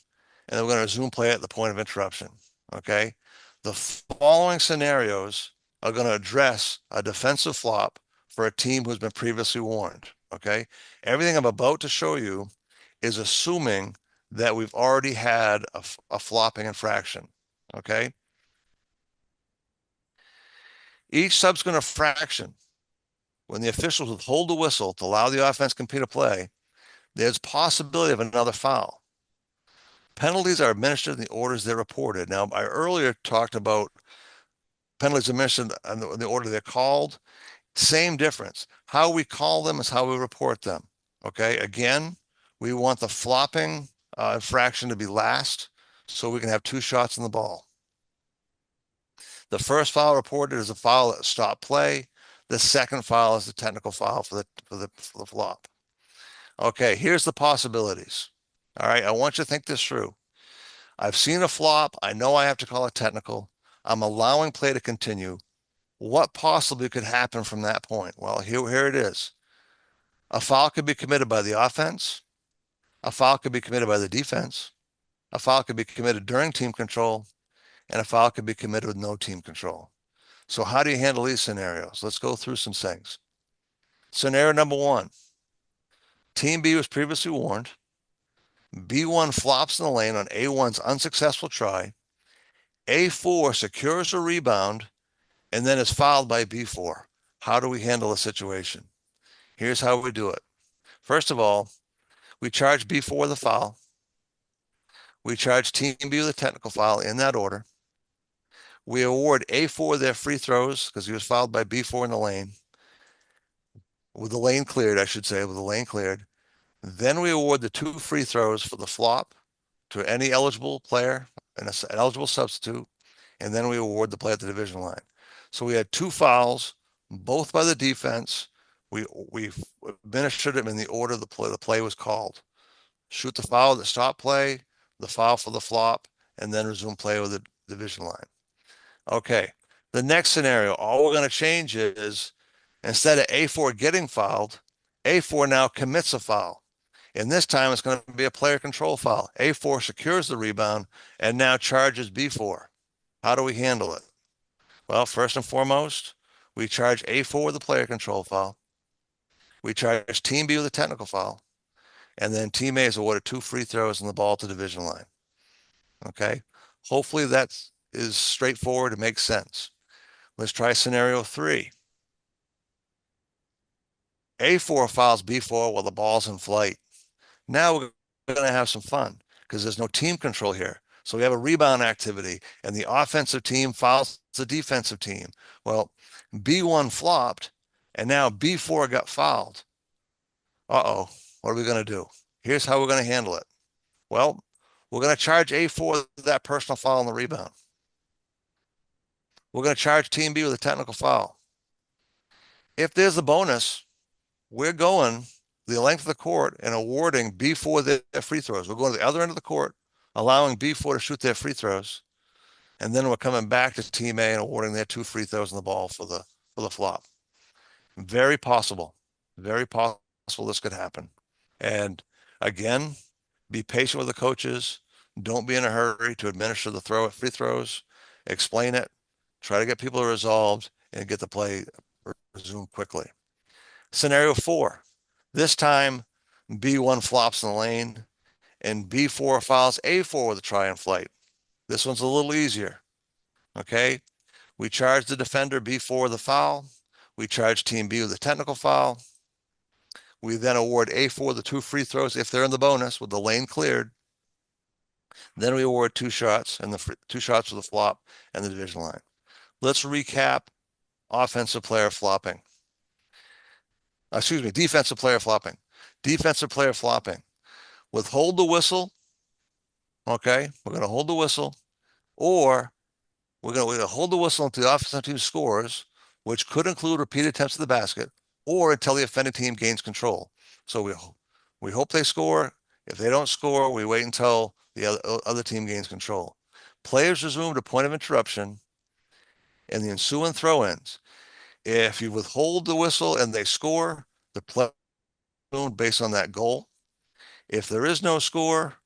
then we're going to resume play at the point of interruption. Okay. The following scenarios are going to address a defensive flop for a team who's been previously warned. Okay. Everything I'm about to show you is assuming that we've already had a flopping infraction. Okay. Each subsequent infraction, when the officials withhold the whistle to allow the offense to complete a play, there's possibility of another foul. Penalties are administered in the orders they're reported. Now, I earlier talked about penalties administered in the order they're called. Same difference. How we call them is how we report them. Okay. Again, we want the flopping infraction to be last so we can have two shots in the ball. The first foul reported is a foul that stopped play. The second foul is the technical foul for the flop. Okay. Here's the possibilities. All right. I want you to think this through. I've seen a flop. I know I have to call it technical. I'm allowing play to continue. What possibly could happen from that point? Well, here it is. A foul could be committed by the offense. A foul could be committed by the defense. A foul could be committed during team control, and a foul could be committed with no team control. So how do you handle these scenarios? Let's go through some things. Scenario number one, Team B was previously warned. B1 flops in the lane on A1's unsuccessful try. A4 secures a rebound and then is fouled by B4. How do we handle the situation? Here's how we do it. First of all, we charge B4 the foul. We charge Team B with a technical foul in that order. We award A4 their free throws because he was fouled by B4 in the lane. With the lane cleared, I should say, with the lane cleared. Then we award the two free throws for the flop to any eligible player and an eligible substitute. And then we award the play at the division line. So we had two fouls, both by the defense. We administered them in the order the play was called. Shoot the foul at the stop play, the foul for the flop, and then resume play with the division line. Okay. The next scenario, all we're going to change is instead of A4 getting fouled, A4 now commits a foul. And this time it's going to be a player control foul. A4 secures the rebound and now charges B4. How do we handle it? Well, first and foremost, we charge A4 with the player control foul. We charge Team B with a technical foul. And then Team A is awarded two free throws and the ball to the division line. Okay. Hopefully that is straightforward and makes sense. Let's try scenario 3. A4 fouls B4 while the ball's in flight. Now we're going to have some fun because there's no team control here. So we have a rebound activity and the offensive team fouls the defensive team. Well, B1 flopped and now B4 got fouled. Uh-oh, what are we going to do? Here's how we're going to handle it. Well, we're going to charge A4 that personal foul on the rebound. We're going to charge Team B with a technical foul. If there's a bonus, we're going the length of the court and awarding B4 their free throws. We're going to the other end of the court, allowing B4 to shoot their free throws. And then we're coming back to Team A and awarding their two free throws in the ball for the flop. Very possible this could happen. And again, be patient with the coaches. Don't be in a hurry to administer the free throws. Explain it. Try to get people resolved and get the play resumed quickly. Scenario 4. This time, B1 flops in the lane and B4 fouls A4 with a try and flight. This one's a little easier. Okay. We charge the defender B4 the foul. We charge team B with a technical foul. We then award A4 the 2 free throws if they're in the bonus with the lane cleared. Then we award 2 shots and the 2 shots with the flop and the division line. Let's recap offensive player flopping. Defensive player flopping. Defensive player flopping. Withhold the whistle. Okay, we're going to hold the whistle, or we're going to hold the whistle until the offensive team scores, which could include repeated attempts at the basket, or until the offending team gains control. So we hope they score. If they don't score, we wait until the other team gains control. Players resume to point of interruption and the ensuing throw-ins. If you withhold the whistle and they score, the play based on that goal. If there is no score,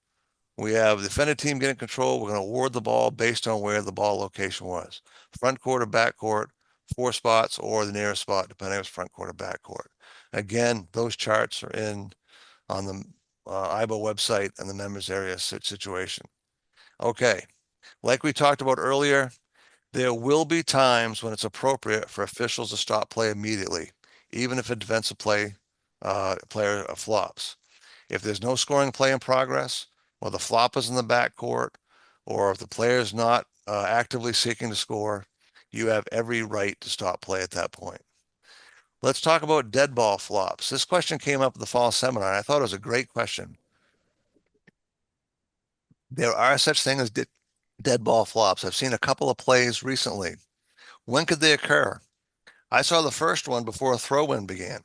we have the defended team getting control. We're going to award the ball based on where the ball location was. Front court or back court, 4 spots, or the nearest spot, depending if it's front court or back court. Again, those charts are on the IBO website and the members area situation. Okay, like we talked about earlier, there will be times when it's appropriate for officials to stop play immediately, even if a defensive player flops. If there's no scoring play in progress, or the flop is in the backcourt, or if the player is not actively seeking to score, you have every right to stop play at that point. Let's talk about dead ball flops. This question came up at the fall seminar, and I thought it was a great question. There are such things as dead ball flops. I've seen a couple of plays recently. When could they occur? I saw the first one before a throw-in began.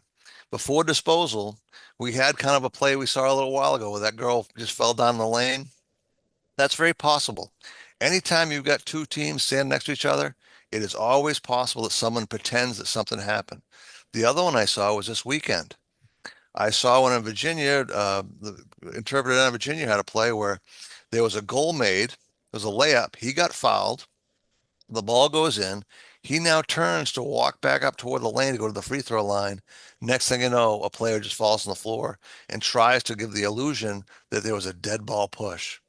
Before disposal, we had kind of a play we saw a little while ago where that girl just fell down the lane. That's very possible. Anytime you've got 2 teams standing next to each other, it is always possible that someone pretends that something happened. The other one I saw was this weekend. I saw one in Virginia, the interpreter in Virginia had a play where there was a goal made, there was a layup, he got fouled, the ball goes in, he now turns to walk back up toward the lane to go to the free throw line. Next thing you know, a player just falls on the floor and tries to give the illusion that there was a dead ball push.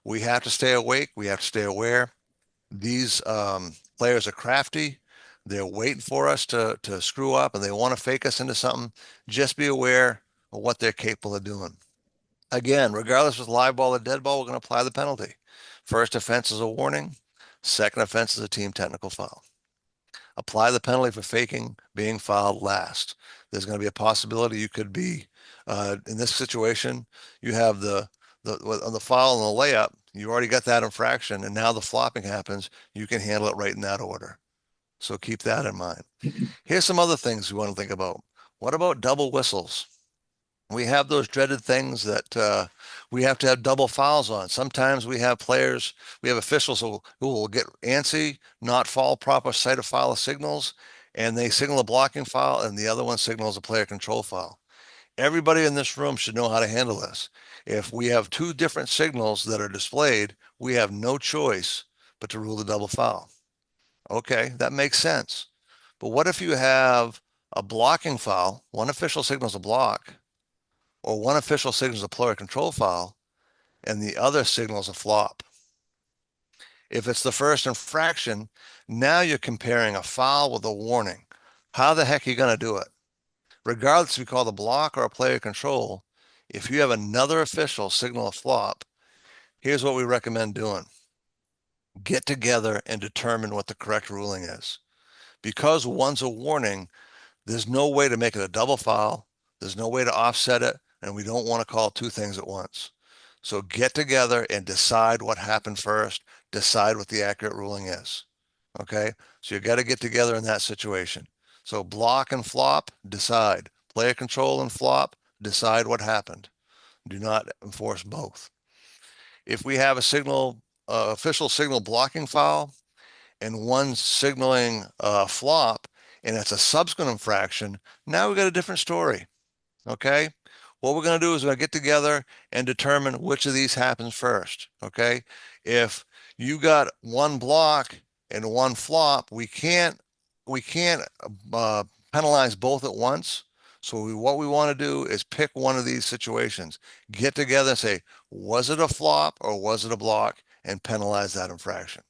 We have to stay awake. We have to stay aware. These players are crafty. They're waiting for us to screw up, and they want to fake us into something. Just be aware of what they're capable of doing. Again, regardless of it's live ball or dead ball, we're going to apply the penalty. First offense is a warning. Second offense is a team technical foul. Apply the penalty for faking being fouled last. There's going to be a possibility you could be, in this situation, you have on the foul and the layup, you already got that infraction, and now the flopping happens. You can handle it right in that order. So keep that in mind. Here's some other things we want to think about. What about double whistles? We have those dreaded things that we have to have double fouls on. Sometimes we have officials who will get antsy, not follow proper sight of foul signals, and they signal a blocking foul, and the other one signals a player control foul. Everybody in this room should know how to handle this. If we have 2 different signals that are displayed, we have no choice but to rule the double foul. Okay, that makes sense. But what if you have a blocking foul, one official signals a block, or one official signals a player control foul, and the other signals a flop? If it's the first infraction, now you're comparing a foul with a warning. How the heck are you going to do it? Regardless if you call the block or a player control, if you have another official signal a flop, here's what we recommend doing. Get together and determine what the correct ruling is. Because one's a warning, there's no way to make it a double foul. There's no way to offset it, and we don't want to call 2 things at once. So get together and decide what happened first. Decide what the accurate ruling is. Okay? So you got to get together in that situation. So block and flop, decide. Player control and flop, decide what happened. Do not enforce both. If we have a official signal blocking foul and one signaling flop, and it's a subsequent infraction, now we've got a different story. Okay? What we're going to do is we're going to get together and determine which of these happens first. Okay? If you got one block and one flop, we can't penalize both at once. So what we want to do is pick one of these situations, get together and say, was it a flop or was it a block, and penalize that infraction.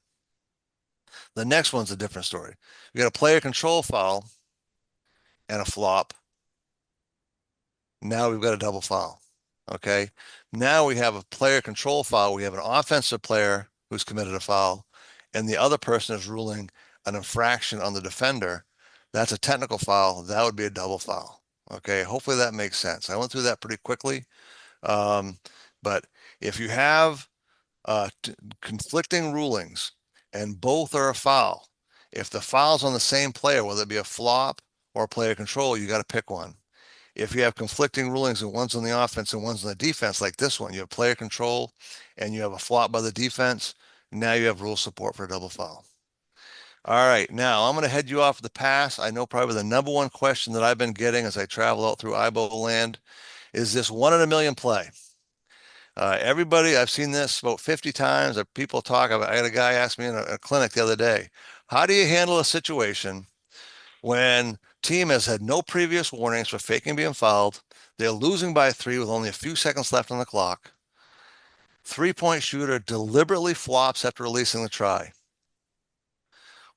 The next one's a different story. We got a player control foul, and a flop, now we've got a double foul. Okay. Now we have a player control foul. We have an offensive player who's committed a foul, and the other person is ruling an infraction on the defender. That's a technical foul. That would be a double foul. Okay. Hopefully that makes sense. I went through that pretty quickly. But if you have conflicting rulings and both are a foul, if the foul's on the same player, whether it be a flop or player control, you got to pick one. If you have conflicting rulings and one's on the offense and one's on the defense, like this one, you have player control and you have a flop by the defense, now you have rule support for a double foul. All right, now I'm going to head you off the pass. I know probably the number one question that I've been getting as I travel out through IBO land is this 1 in a million play. Everybody, I've seen this about 50 times. People talk about, I had a guy ask me in a clinic the other day, how do you handle a situation when team has had no previous warnings for faking being fouled? They're losing by 3 with only a few seconds left on the clock. 3-point shooter deliberately flops after releasing the try.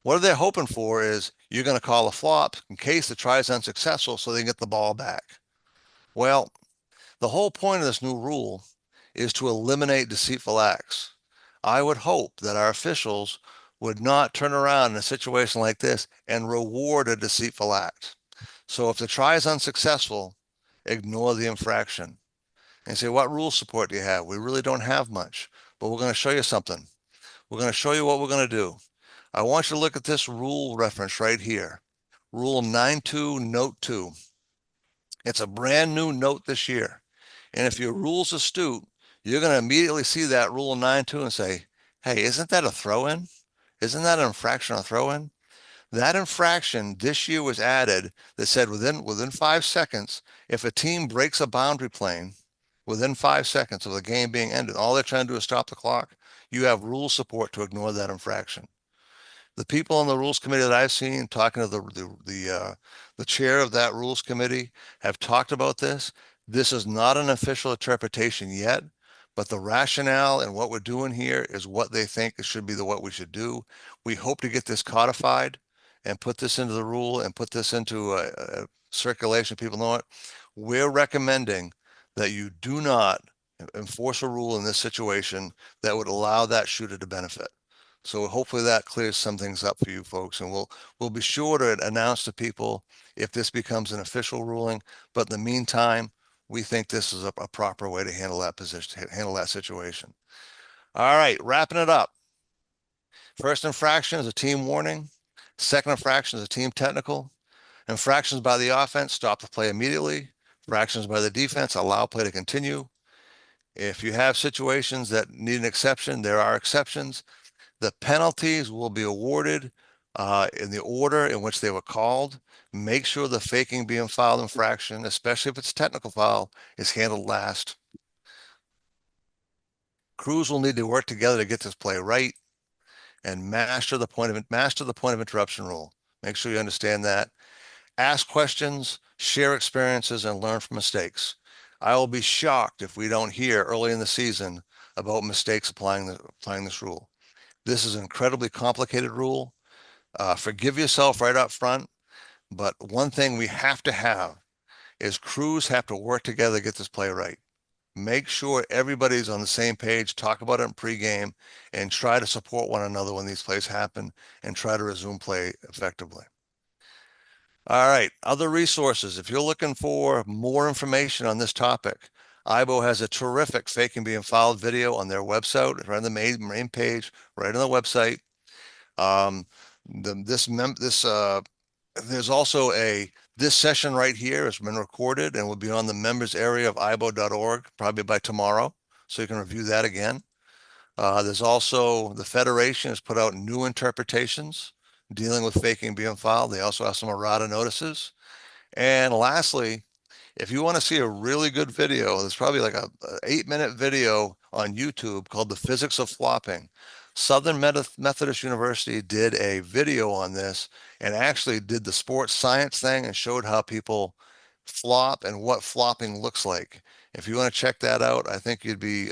What they're hoping for is you're going to call a flop in case the try is unsuccessful so they can get the ball back. Well, the whole point of this new rule is to eliminate deceitful acts. I would hope that our officials would not turn around in a situation like this and reward a deceitful act. So if the try is unsuccessful, ignore the infraction. And say, what rule support do you have? We really don't have much, but we're going to show you something. We're going to show you what we're going to do. I want you to look at this rule reference right here. Rule 9.2, Note 2. It's a brand new note this year. And if your rule's astute, you're going to immediately see that rule 9.2 and say, hey, isn't that a throw-in? Isn't that an infraction on throw-in? That infraction this year was added that said within 5 seconds, if a team breaks a boundary plane within 5 seconds of the game being ended, all they're trying to do is stop the clock, you have rule support to ignore that infraction. The people on the rules committee that I've seen talking to the chair of that rules committee have talked about this. This is not an official interpretation yet, but the rationale and what we're doing here is what they think it should be what we should do. We hope to get this codified and put this into the rule and put this into a circulation. People know it. We're recommending that you do not enforce a rule in this situation that would allow that shooter to benefit. So hopefully that clears some things up for you folks, and we'll be sure to announce to people if this becomes an official ruling. But in the meantime, we think this is a proper way to handle that position, handle that situation. All right, wrapping it up. First infraction is a team warning. Second infraction is a team technical. Infractions by the offense, stop the play immediately. Infractions by the defense, allow play to continue. If you have situations that need an exception, there are exceptions. The penalties will be awarded in the order in which they were called. Make sure the faking being fouled infraction, especially if it's a technical foul, is handled last. Crews will need to work together to get this play right and master the point of interruption rule. Make sure you understand that. Ask questions, share experiences, and learn from mistakes. I will be shocked if we don't hear early in the season about mistakes applying this rule. This is an incredibly complicated rule. Forgive yourself right up front. But one thing we have to have is crews have to work together to get this play right. Make sure everybody's on the same page, talk about it in pregame, and try to support one another when these plays happen and try to resume play effectively. All right, other resources. If you're looking for more information on this topic, IBO has a terrific faking being fouled video on their website, right on the main page, right on the website. There's also this session right here has been recorded and will be on the members area of ibo.org probably by tomorrow, so you can review that again. There's also the Federation has put out new interpretations dealing with faking being fouled. They also have some errata notices. And lastly, if you want to see a really good video, there's probably like a 8-minute video on YouTube called The Physics of Flopping. Southern Methodist University did a video on this and actually did the sports science thing and showed how people flop and what flopping looks like. If you want to check that out, I think you'd be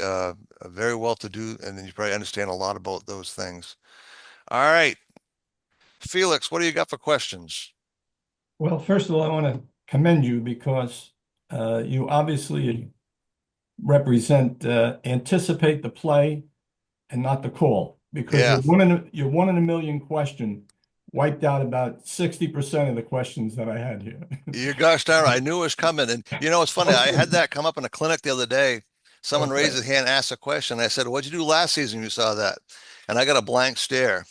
very well to do, and then you probably understand a lot about those things. All right, Felix, what do you got for questions? Well, first of all, I want to commend you because you obviously represent anticipate the play and not the call because Yeah. your 1 in a million question wiped out about 60% of the questions that I had here. You gosh darn it, I knew it was coming. And you know, it's funny. I had that come up in a clinic the other day. Someone Okay. raised his hand, asked a question. I said, "What'd you do last season? You saw that?" And I got a blank stare.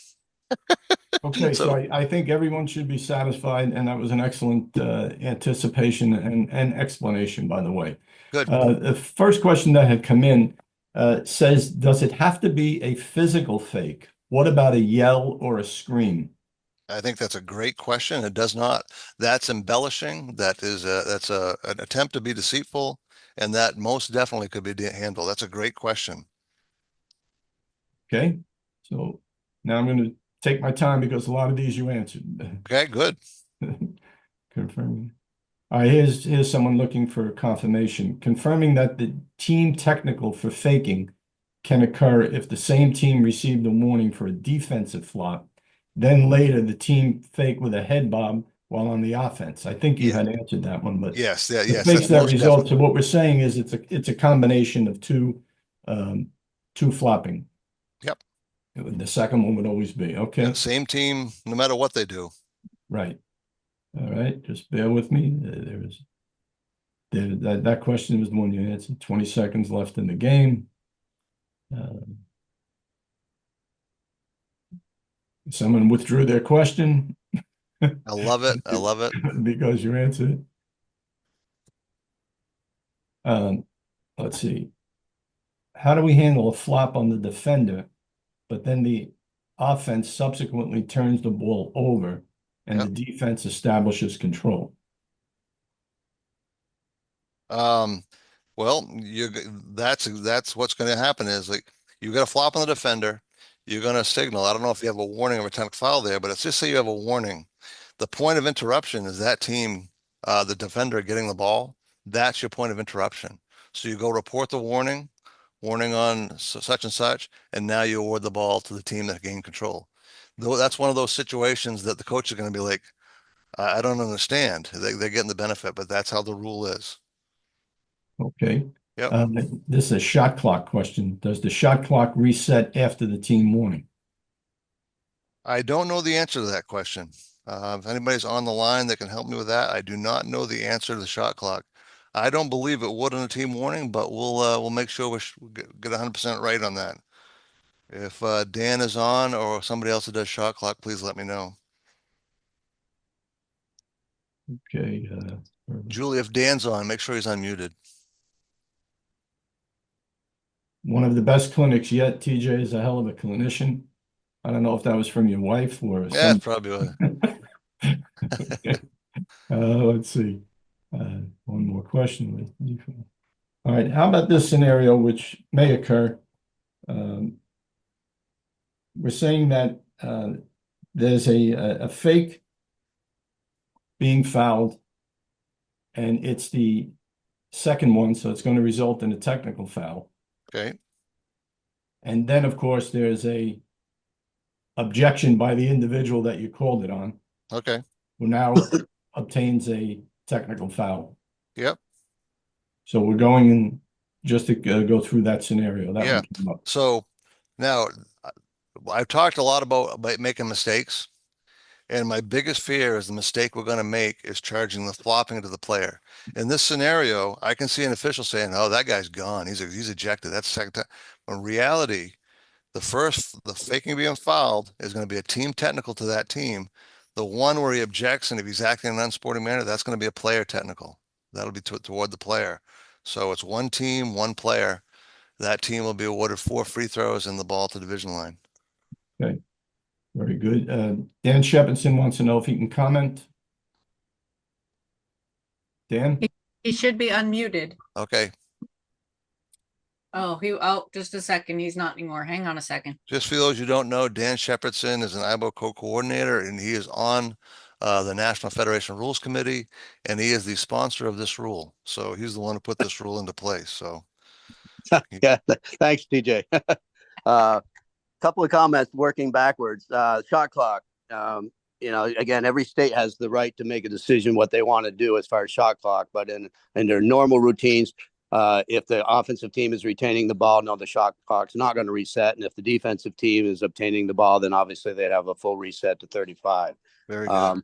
Okay, so So I think everyone should be satisfied, and that was an excellent anticipation and explanation, by the way. good. The first question that had come in says, does it have to be a physical fake? What about a yell or a scream? I think that's a great question. It does not. That's embellishing. That's an attempt to be deceitful, and that most definitely could be handled. That's a great question. Okay, so now I'm going to take my time because a lot of these you answered. Okay, good. Confirming. All right, here's someone looking for confirmation. Confirming that the team technical for faking can occur if the same team received a warning for a defensive flop, then later the team fake with a head bob while on the offense. I think you Yeah. had answered that one, but Yes, the yes, fakes that's that most result. definitely. So what we're saying is it's a combination of two flopping. Yep. The second one would always be Yeah, okay. same team, no matter what they do. Right. All right, just bear with me. That question was the one you answered. 20 seconds left in the game. Someone withdrew their question I love it. I love it. because you answered it. Let's see. How do we handle a flop on the defender, but then the offense subsequently turns the ball over and the Yep. defense establishes control? Um, well, that's what's going to happen is like you got a flop on the defender. You're going to signal. I don't know if you have a warning or a technical foul there, but let's just say you have a warning. The point of interruption is that team, the defender getting the ball. That's your point of interruption. So you go report the warning on such and such, and now you award the ball to the team that gained control. Though that's one of those situations that the coach is going to be like, I don't understand. They're getting the benefit, but that's how the rule is. Okay. Yep. This is a shot clock question. Does the shot clock reset after the team warning? I don't know the answer to that question. If anybody's on the line that can help me with that, I do not know the answer to the shot clock. I don't believe it would on a team warning, but we'll make sure we get 100% right on that. If Dan is on or somebody else that does shot clock, please let me know. Okay. Julie, if Dan's on, make sure he's unmuted. One of the best clinics yet. TJ is a hell of a clinician. I don't know if that was from your wife or Yeah, some. probably. Okay. Let's see. One more question. All right. How about this scenario, which may occur? We're saying that there's a fake being fouled, and it's the second one, so it's going to result in a technical foul. Okay. And then, of course, there's a objection by the individual that you called it on, Okay. who now obtains a technical foul. Yep. So we're going in just to go through that scenario. That Yeah. one came up. So now I've talked a lot about making mistakes. And my biggest fear is the mistake we're going to make is charging the flopping to the player. In this scenario, I can see an official saying, "Oh, that guy's gone. He's ejected. That's the second time." In reality, the faking being fouled is going to be a team technical to that team. The one where he objects and if he's acting in an unsporting manner, that's going to be a player technical. That'll be toward the player. So it's one team, one player. That team will be awarded 4 free throws and the ball to division line. Okay. Very good. Dan Shepardson wants to know if he can comment. Dan? He should be unmuted. Okay. Oh, just a second. He's not anymore. Hang on a second. Just for those who don't know, Dan Shepardson is an IBO co-coordinator, and he is on the National Federation Rules Committee, and he is the sponsor of this rule. So he's the one who put this rule into place. So yeah, thanks, TJ. Couple of comments working backwards. Shot clock. again, every state has the right to make a decision what they want to do as far as shot clock, but in their normal routines, if the offensive team is retaining the ball, no, the shot clock's not going to reset. And if the defensive team is obtaining the ball, then obviously they'd have a full reset to 35. Very good.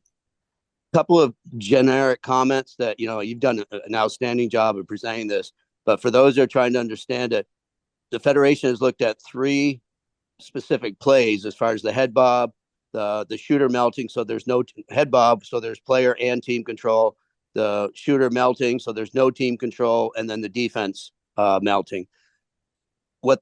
Couple of generic comments that, you've done an outstanding job of presenting this, but for those that are trying to understand it, the Federation has looked at 3 specific plays as far as the head bob, the shooter melting, so there's no head bob, so there's player and team control, the shooter melting, so there's no team control, and then the defense melting. What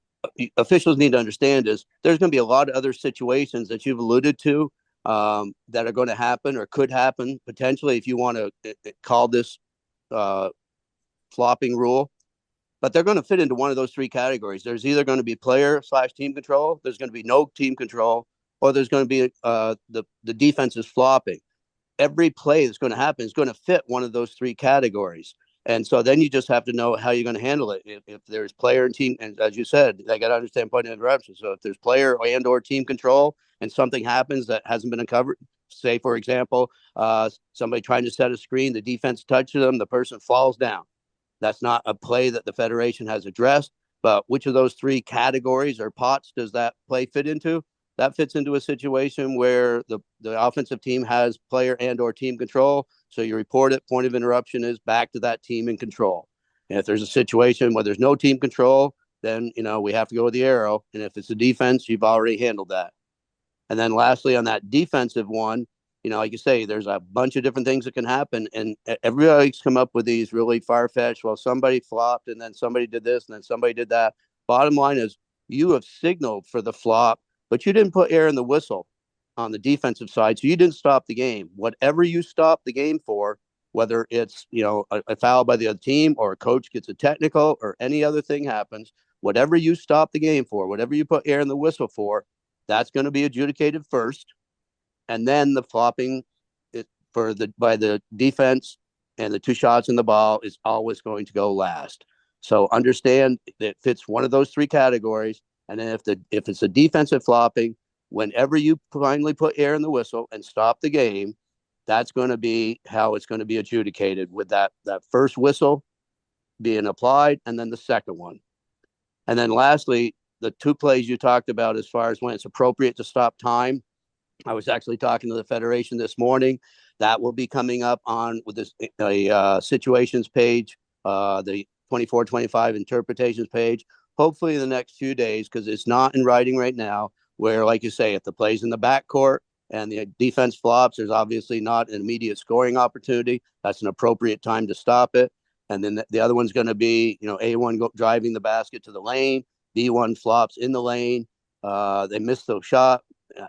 officials need to understand is there's going to be a lot of other situations that you've alluded to that are going to happen or could happen potentially if you want to call this flopping rule, but they're going to fit into one of those 3 categories. There's either going to be player/team control, there's going to be no team control, or there's going to be the defense is flopping. Every play that's going to happen is going to fit one of those 3 categories. And so then you just have to know how you're going to handle it. If there's player and team, and as you said, they got to understand point of interruption. So if there's player and or team control and something happens that hasn't been uncovered, say, for example, somebody trying to set a screen, the defense touches them, the person falls down. That's not a play that the Federation has addressed, but which of those 3 categories or pots does that play fit into? That fits into a situation where the offensive team has player and or team control. So you report it, point of interruption is back to that team in control. And if there's a situation where there's no team control, then, we have to go with the arrow. And if it's a defense, you've already handled that. And then lastly, on that defensive one, like you say, there's a bunch of different things that can happen. And everybody's come up with these really far-fetched, well, somebody flopped and then somebody did this and then somebody did that. Bottom line is you have signaled for the flop, but you didn't put air in the whistle on the defensive side. So you didn't stop the game. Whatever you stop the game for, whether it's, a foul by the other team or a coach gets a technical or any other thing happens, whatever you stop the game for, whatever you put air in the whistle for, that's going to be adjudicated first. And then the flopping by the defense and the 2 shots in the ball is always going to go last. So understand that it fits one of those 3 categories. And then if it's a defensive flopping, whenever you finally put air in the whistle and stop the game, that's going to be how it's going to be adjudicated, with that first whistle being applied and then the second one. And then lastly, the 2 plays you talked about as far as when it's appropriate to stop time. I was actually talking to the Federation this morning. That will be coming up with this situations page, the 24-25 interpretations page, hopefully in the next few days, because it's not in writing right now, where, like you say, if the play's in the backcourt and the defense flops, there's obviously not an immediate scoring opportunity. That's an appropriate time to stop it. And then the other one's going to be, A1 driving the basket to the lane, B1 flops in the lane, they miss the shot,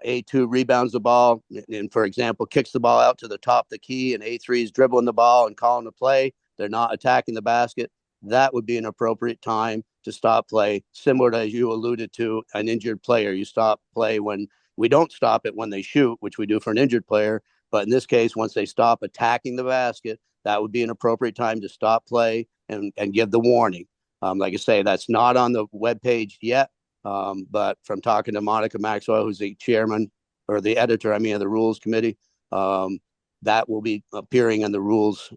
A2 rebounds the ball, and for example, kicks the ball out to the top of the key, and A3 is dribbling the ball and calling the play. They're not attacking the basket. That would be an appropriate time to stop play, similar to, as you alluded to, an injured player. You stop play when we don't stop it when they shoot, which we do for an injured player. But in this case, once they stop attacking the basket, that would be an appropriate time to stop play and give the warning. Like I say, that's not on the webpage yet. But from talking to Monica Maxwell, who's the chairman or the editor, of the rules committee, that will be appearing in the rules.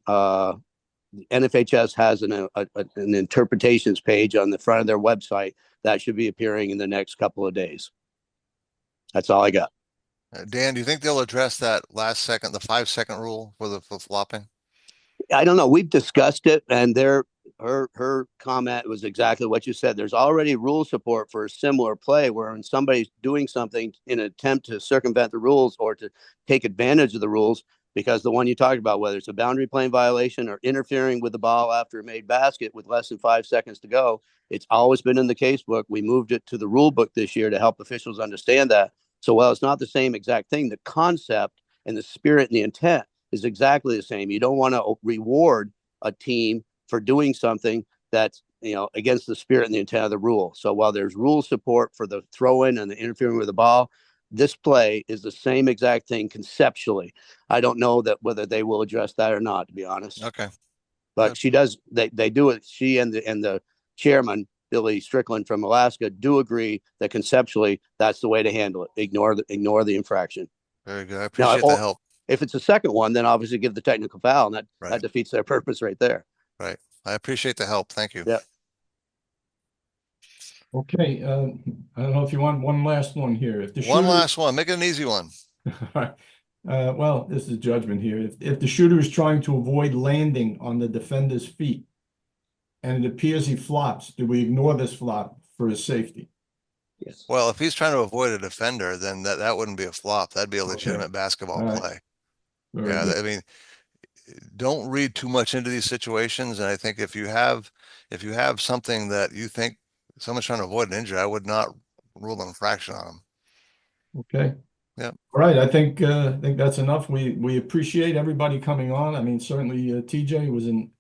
NFHS has an interpretations page on the front of their website that should be appearing in the next couple of days. That's all I got. Dan, do you think they'll address that last second, the 5-second rule for flopping? I don't know. We've discussed it, and her comment was exactly what you said. There's already rule support for a similar play where when somebody's doing something in an attempt to circumvent the rules or to take advantage of the rules, because the one you talked about, whether it's a boundary plane violation or interfering with the ball after a made basket with less than 5 seconds to go, it's always been in the case book. We moved it to the rule book this year to help officials understand that. So while it's not the same exact thing, the concept and the spirit and the intent is exactly the same. You don't want to reward a team for doing something that's against the spirit and the intent of the rule. So while there's rule support for the throw-in and the interfering with the ball, this play is the same exact thing conceptually. I don't know that whether they will address that or not, to be honest. Okay. But she does. They do it. She and the chairman, Billy Strickland from Alaska, do agree that conceptually that's the way to handle it. Ignore the infraction. Very good. I Now, appreciate the help. if it's a second one, then obviously give the technical foul, and that Right. defeats their purpose right there. Right. I appreciate the help. Thank you. Yeah. Okay, I don't know if you want one last one here. If the One shooter, last one. Make it an easy one. well, this is judgment here. If the shooter is trying to avoid landing on the defender's feet and it appears he flops, do we ignore this flop for his safety? Yes. Well, if he's trying to avoid a defender, then that wouldn't be a flop. That'd be a legitimate basketball All right. play. Very Yeah, good. I mean, don't read too much into these situations. And I think if you have something that you think someone's trying to avoid an injury, I would not rule an infraction on them. Okay. Yeah. All right. I think that's enough. We appreciate everybody coming on. I mean, certainly TJ was an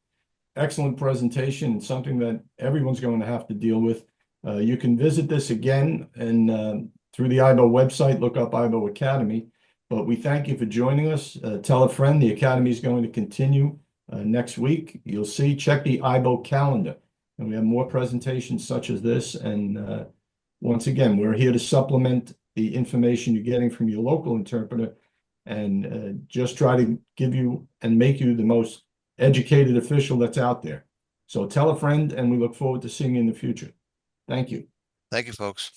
excellent presentation and something that everyone's going to have to deal with. You can visit this again and through the IBO website, look up IBO Academy. But we thank you for joining us. Tell a friend. The Academy is going to continue next week. You'll see, check the IBO calendar. And we have more presentations such as this. And once again, we're here to supplement the information you're getting from your local interpreter and just try to give you and make you the most educated official that's out there. So tell a friend, and we look forward to seeing you in the future. Thank you. Thank you, folks.